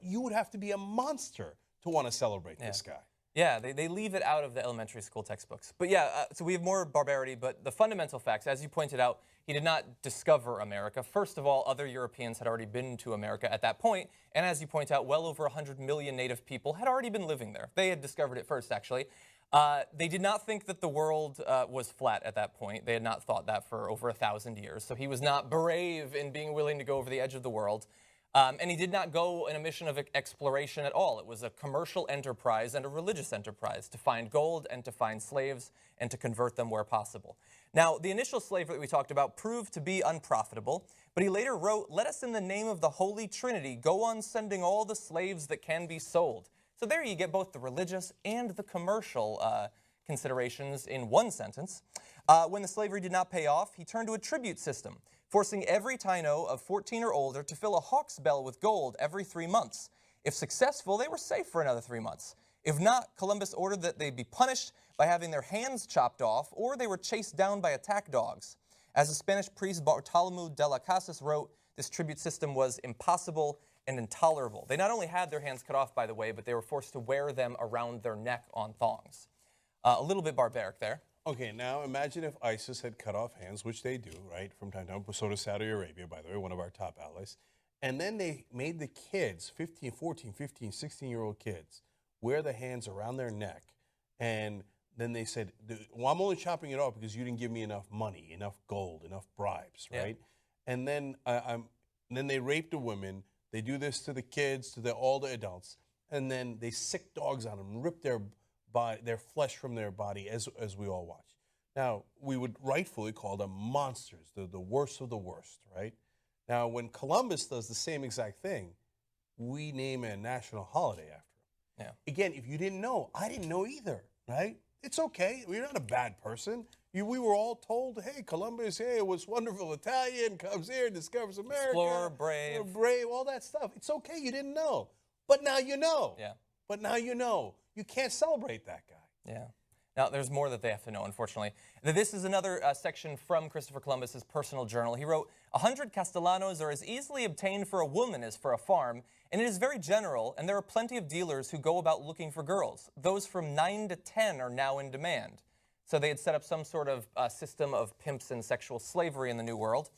you would have to be a monster to want to celebrate this guy. Yeah, they leave it out of the elementary school textbooks. But so we have more barbarity, but the fundamental facts, as you pointed out, he did not discover America. First of all, other Europeans had already been to America at that point, and as you point out, well over 100 million native people had already been living there. They had discovered it first, actually. They did not think that the world was flat at that point. They had not thought that for over 1,000 years, so he was not brave in being willing to go over the edge of the world. And he did not go in a mission of exploration at all. It was a commercial enterprise and a religious enterprise to find gold and to find slaves and to convert them where possible. Now, the initial slavery that we talked about proved to be unprofitable, but he later wrote, "Let us in the name of the Holy Trinity go on sending all the slaves that can be sold." So there you get both the religious and the commercial considerations in one sentence. When the slavery did not pay off, he turned to a tribute system, forcing every Taino of 14 or older to fill a hawk's bell with gold every 3 months. If successful, they were safe for another 3 months. If not, Columbus ordered that they be punished by having their hands chopped off, or they were chased down by attack dogs. As the Spanish priest Bartolomé de las Casas wrote, this tribute system was impossible and intolerable. They not only had their hands cut off, by the way, but they were forced to wear them around their neck on thongs. A little bit barbaric there. Okay, now imagine if ISIS had cut off hands, which they do, right, from time to time. So does Saudi Arabia, by the way, one of our top allies. And then they made the kids, 15, 14, 15, 16-year-old kids, wear the hands around their neck. And then they said, well, I'm only chopping it off because you didn't give me enough money, enough gold, enough bribes, right? And then, then they rape the women. They do this to the kids, to all the adults. And then they sick dogs on them, rip their flesh from their body as we all watch. Now, we would rightfully call them monsters, the worst of the worst, right? Now, when Columbus does the same exact thing, we name a national holiday after him. Yeah. Again, if you didn't know, I didn't know either, right? It's okay. You're not a bad person. We were all told, hey, Columbus, hey, it was wonderful Italian, comes here, discovers America. Explorer, brave. Brave, all that stuff. It's okay, you didn't know. But now you know. Yeah. But now you know. You can't celebrate that guy. Yeah. Now, there's more that they have to know, unfortunately. This is another section from Christopher Columbus's personal journal. He wrote, 100 castellanos are as easily obtained for a woman as for a farm, and it is very general, and there are plenty of dealers who go about looking for girls. Those from 9 to 10 are now in demand. So they had set up some sort of system of pimps and sexual slavery in the New World.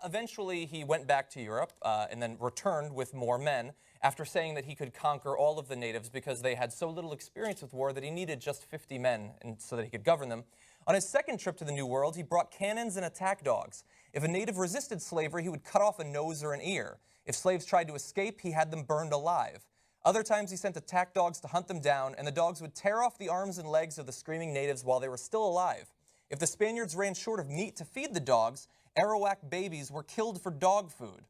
Eventually, he went back to Europe and then returned with more men after saying that he could conquer all of the natives because they had so little experience with war that he needed just 50 men so that he could govern them. On his second trip to the New World, he brought cannons and attack dogs. If a native resisted slavery, he would cut off a nose or an ear. If slaves tried to escape, he had them burned alive. Other times he sent attack dogs to hunt them down, and the dogs would tear off the arms and legs of the screaming natives while they were still alive. If the Spaniards ran short of meat to feed the dogs, Arawak babies were killed for dog food.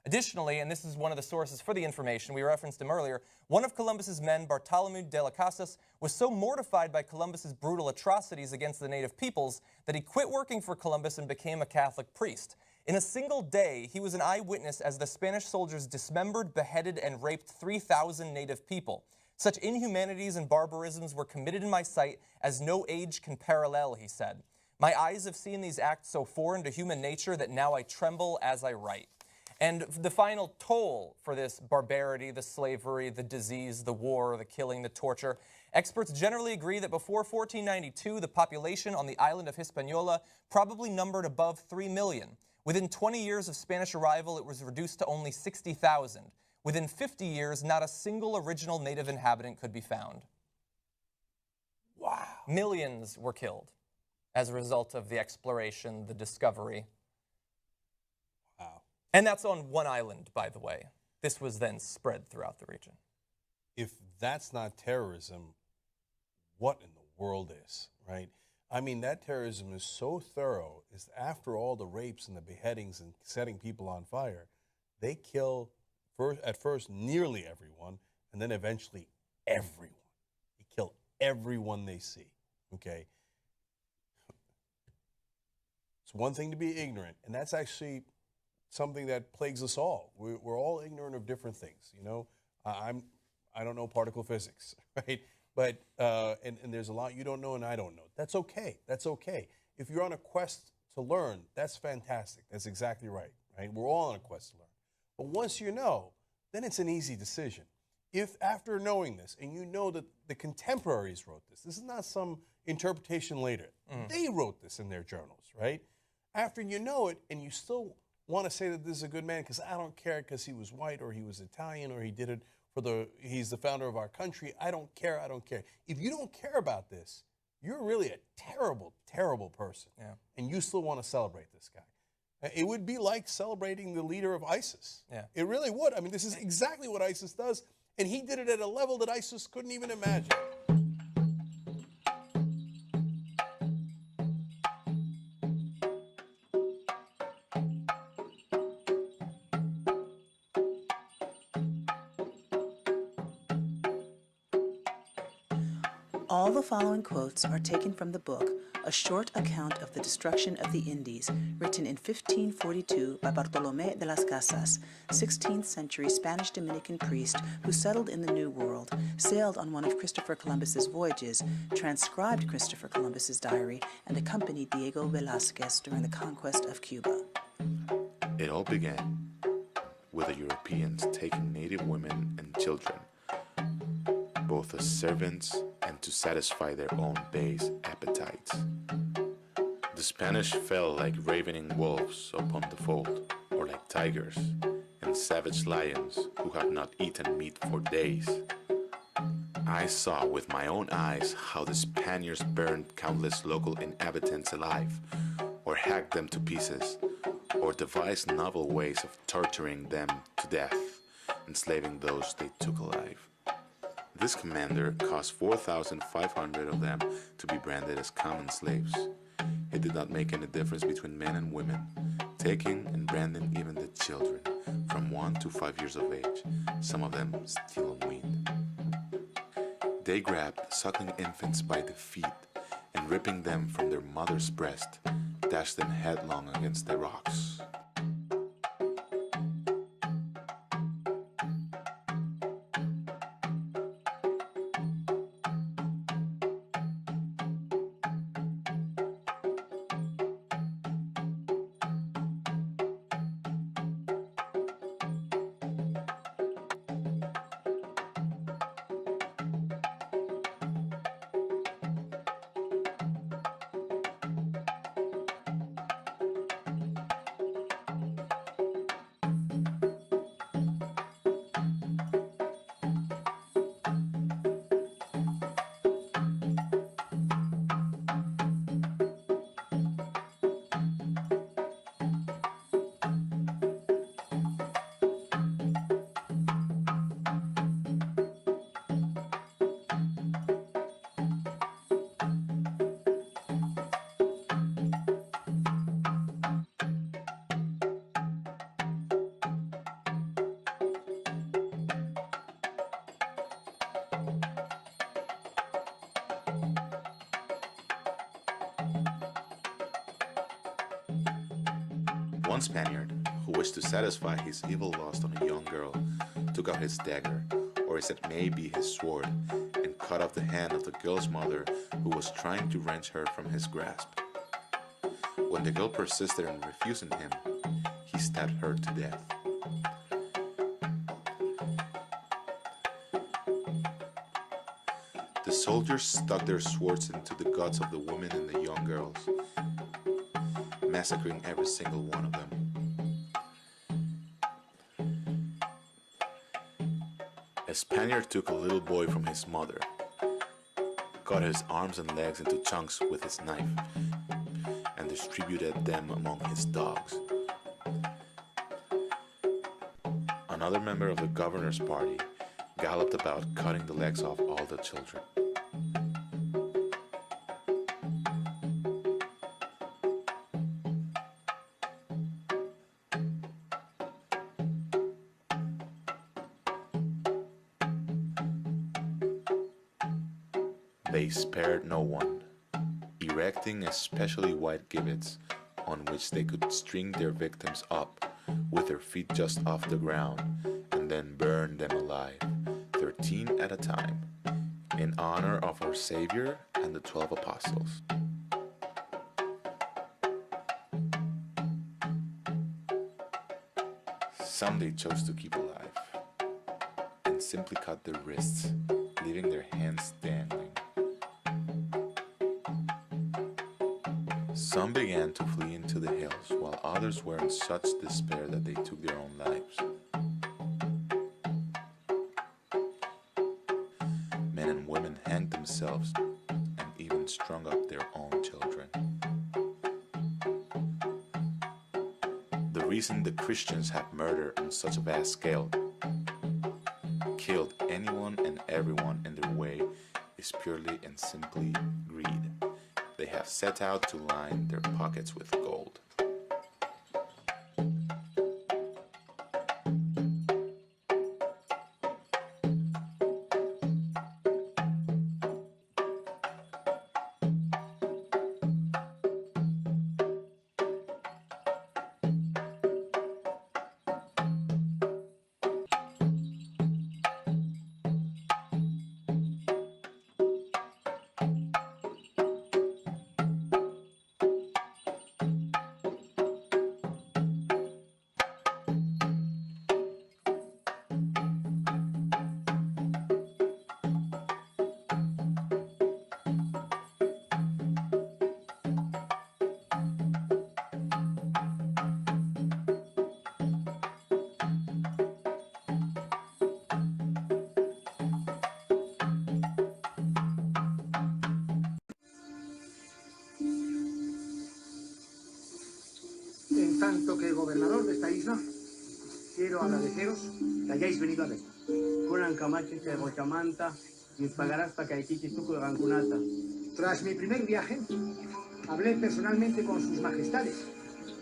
Additionally, and this is one of the sources for the information, we referenced him earlier, one of Columbus's men, Bartolomé de las Casas, was so mortified by Columbus's brutal atrocities against the native peoples that he quit working for Columbus and became a Catholic priest. In a single day, he was an eyewitness as the Spanish soldiers dismembered, beheaded, and raped 3,000 native people. Such inhumanities and barbarisms were committed in my sight as no age can parallel, he said. My eyes have seen these acts so foreign to human nature that now I tremble as I write. And the final toll for this barbarity, the slavery, the disease, the war, the killing, the torture, experts generally agree that before 1492, the population on the island of Hispaniola probably numbered above 3 million. Within 20 years of Spanish arrival, it was reduced to only 60,000. Within 50 years, not a single original native inhabitant could be found. Wow. Millions were killed as a result of the exploration, the discovery. Wow. And that's on one island, by the way. This was then spread throughout the region. If that's not terrorism, what in the world is, right? I mean, that terrorism is so thorough, is after all the rapes and the beheadings and setting people on fire, they kill at first nearly everyone, and then eventually everyone. They kill everyone they see, okay? It's one thing to be ignorant, and that's actually something that plagues us all. We're all ignorant of different things, you know? I don't know particle physics, right? But, and there's a lot you don't know and I don't know. That's okay. That's okay. If you're on a quest to learn, that's fantastic. That's exactly right, right? We're all on a quest to learn. But once you know, then it's an easy decision. If after knowing this, and you know that the contemporaries wrote this is not some interpretation later. They wrote this in their journals, right? After you know it, and you still want to say that this is a good man because I don't care because he was white or he was Italian or he did it he's the founder of our country. I don't care. I don't care. If you don't care about this, you're really a terrible, terrible person. Yeah. And you still want to celebrate this guy. It would be like celebrating the leader of ISIS. Yeah. It really would. I mean, this is exactly what ISIS does. And he did it at a level that ISIS couldn't even imagine. All the following quotes are taken from the book, A Short Account of the Destruction of the Indies, written in 1542 by Bartolomé de las Casas, 16th century Spanish Dominican priest who settled in the New World, sailed on one of Christopher Columbus's voyages, transcribed Christopher Columbus's diary, and accompanied Diego Velázquez during the conquest of Cuba. It all began with the Europeans taking native women and children, both as servants and to satisfy their own base appetites. The Spanish fell like ravening wolves upon the fold, or like tigers and savage lions who have not eaten meat for days. I saw with my own eyes how the Spaniards burned countless local inhabitants alive, or hacked them to pieces, or devised novel ways of torturing them to death, enslaving those they took alive. This commander caused 4,500 of them to be branded as common slaves, He did not make any difference between men and women, taking and branding even the children from 1 to 5 years of age, some of them still unweaned. They grabbed suckling infants by the feet and ripping them from their mother's breast, dashed them headlong against the rocks. One Spaniard, who wished to satisfy his evil lust on a young girl, took out his dagger, or as it may be his sword, and cut off the hand of the girl's mother who was trying to wrench her from his grasp. When the girl persisted in refusing him, he stabbed her to death. The soldiers stuck their swords into the guts of the women and the young girls, massacring every single one of them. A Spaniard took a little boy from his mother, cut his arms and legs into chunks with his knife, and distributed them among his dogs. Another member of the governor's party galloped about cutting the legs off all the children. They spared no one, erecting especially white gibbets on which they could string their victims up with their feet just off the ground and then burn them alive, 13 at a time, in honor of our Savior and the 12 apostles. Some they chose to keep alive and simply cut their wrists, leaving their hands dangling. Some began to flee into the hills, while others were in such despair that they took their own lives. Men and women hanged themselves and even strung up their own children. The reason the Christians have murdered on such a vast scale, killed anyone and everyone in their way, is purely and simply greed. They have set out to line their pockets with gold. En tanto que gobernador de esta isla, quiero agradeceros que hayáis venido a ver. Kunan Camachi de Rochamanta, y pagarás para que Tuco de Rancunata. Tras mi primer viaje, Hablé personalmente con sus majestades,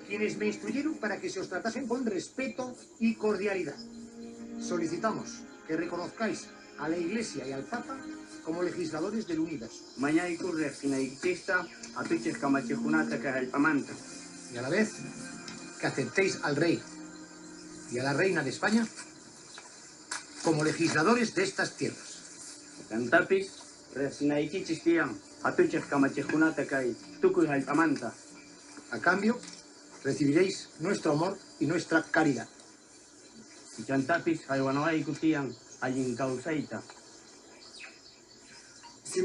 quienes me instruyeron para que se os tratasen con respeto y cordialidad. Solicitamos que reconozcáis a la Iglesia y al Papa como legisladores del universo. Y a la vez que aceptéis al rey y a la reina de España como legisladores de estas tierras. A cambio, recibiréis nuestro amor y nuestra caridad. Si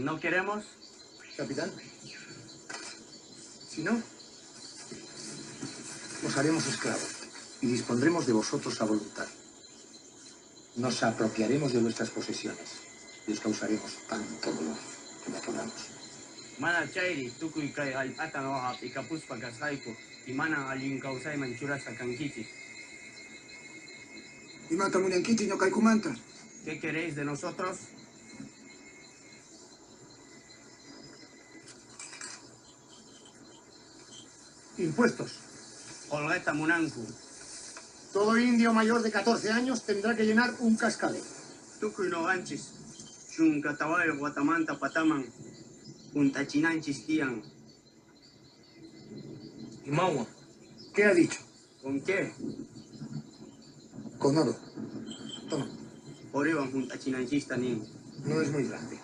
no queremos, capitán, si no, os haremos esclavos y dispondremos de vosotros a voluntad. Nos apropiaremos de vuestras posesiones y os causaremos tanto dolor como podamos. Mana chairi tukui kai al atano ha ikapuspa gasaiku y mana alin causai manchuras a canquitis. Y mata muñanquiti no caicumanta. ¿Qué queréis de nosotros? Impuestos. Olgeta munanku. Todo indio mayor de 14 años tendrá que llenar un cascabel. Tukui no ganchis. Chuncatawai guatamanta pataman. Puntachinanchis tian. ¿Y Maua? ¿Qué ha dicho? ¿Con qué? Con oro. Toma. Oriban puntachinanchis tanin. No es muy grande.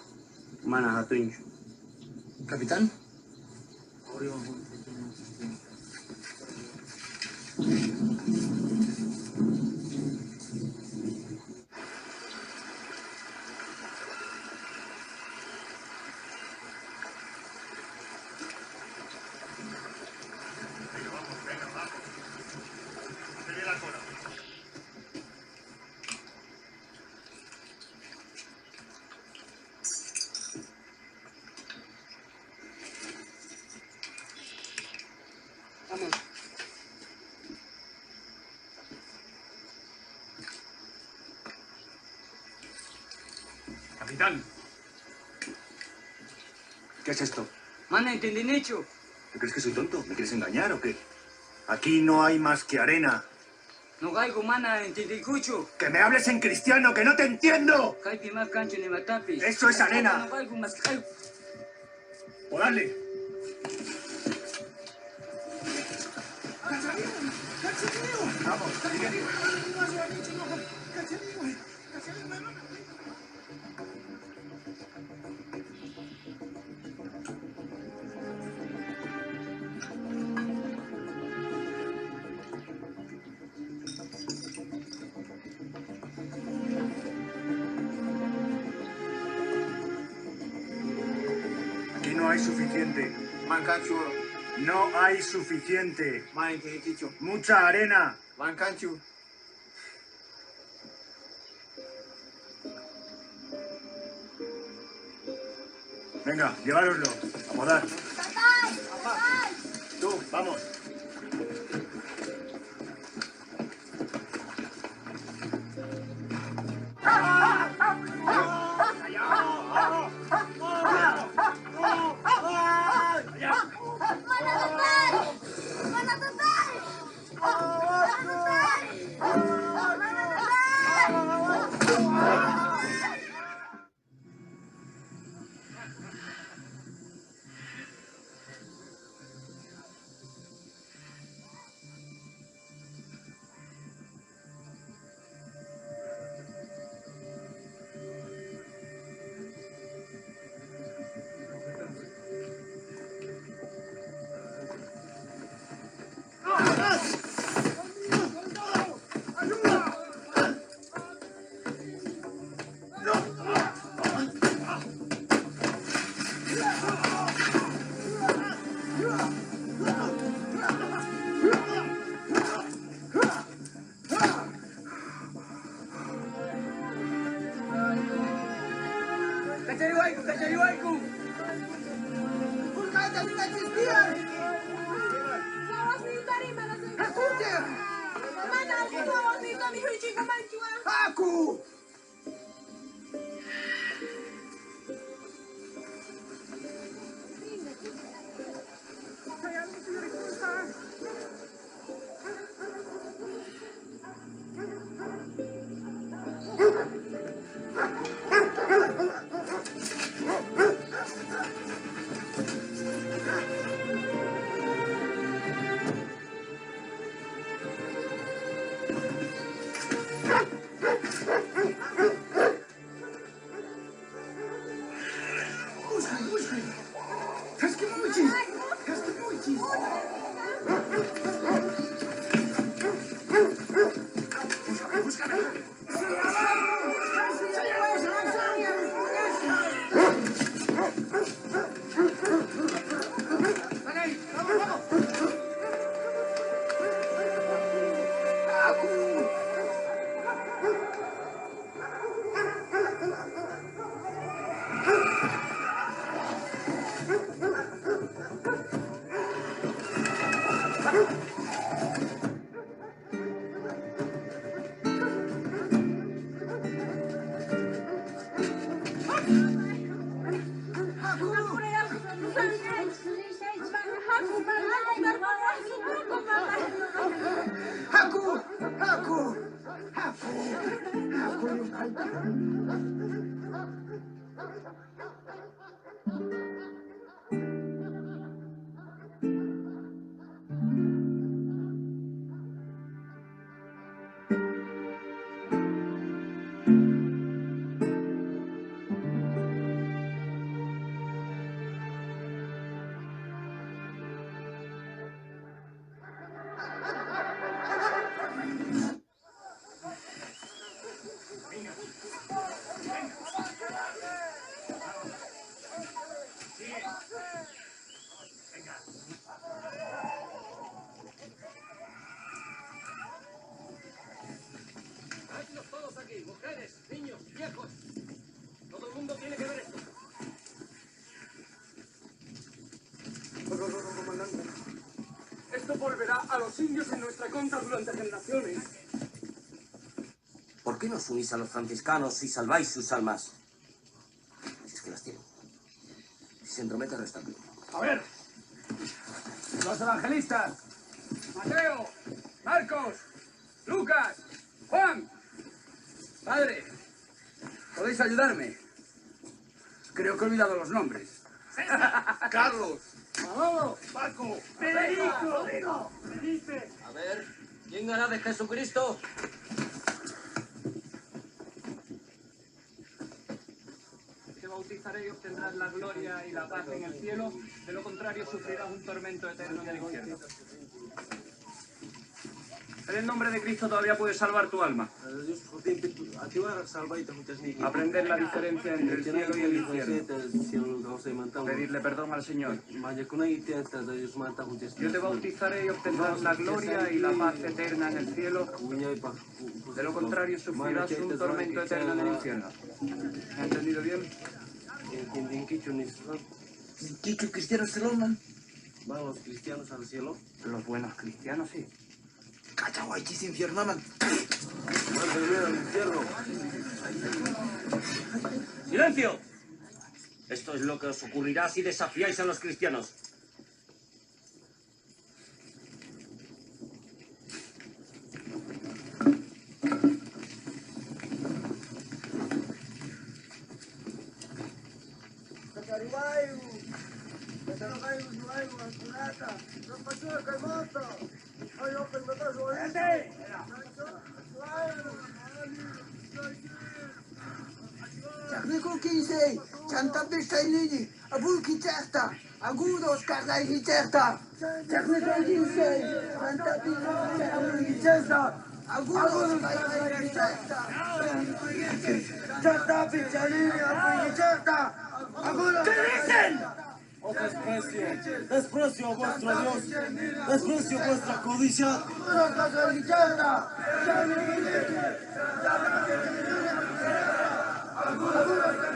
Mana hatuncho. Capitán. Capitán. ¿Qué es esto? Mana, ¿entendí hecho? ¿Te crees que soy tonto? ¿Me quieres engañar o qué? Aquí no hay más que arena. No caigo, mana, ¿entendí cucho? ¡Que me hables en cristiano, que no te entiendo! Caipi más cancho ni matapis. ¡Eso es arena! No caigo más caigo. ¡O dale! Vamos, aquí no hay suficiente. Mancancho. No hay suficiente. Mana, ¿entendí quicho? Mucha arena. Mancancho. Venga, llevároslo. A podar. Tú, vamos. ¡Cacharihuaycu! ¡Pulcaitas no existían! ¡Haku! Volverá a los indios en nuestra contra durante generaciones. ¿Por qué no os unís a los franciscanos y salváis sus almas? Si es que las tienen. Si se entromete, restadlo. A ver, los evangelistas, Mateo, Marcos, Lucas, Juan. Padre, ¿podéis ayudarme? Creo que he olvidado los nombres. Carlos. Manolo, Paco, Federico, Felipe. A ver, ¿quién hará de Jesucristo? Te bautizaré y obtendrás la gloria y la paz en el cielo, de lo contrario sufrirás un tormento eterno en el infierno. En el nombre de Cristo todavía puedes salvar tu alma. Aprender la diferencia entre el cielo y el infierno. Pedirle perdón al Señor. Yo te bautizaré y obtendrás la gloria y la paz eterna en el cielo. De lo contrario sufrirás un tormento eterno en el infierno. ¿Me ha entendido bien? ¿Qué cristianos se logran? ¿Van los cristianos al cielo? Los buenos cristianos, sí. ¡Cachahuaychis infiernaman! ¡Silencio! Esto es lo que os ocurrirá si desafiáis a los cristianos. Technical Kisei, Chantapistaini, Abuki Chesta, Agudos Kardai Chesta, Technical Kisei, Chantapistaini Chesta, Agudos Kardai Chesta, Chantapistaini Abuki Chesta, Agudos. ¿Qué dicen? Oh desprecio, desprecio a vuestro Dios, desprecio vuestra codicia. ¡Agudos!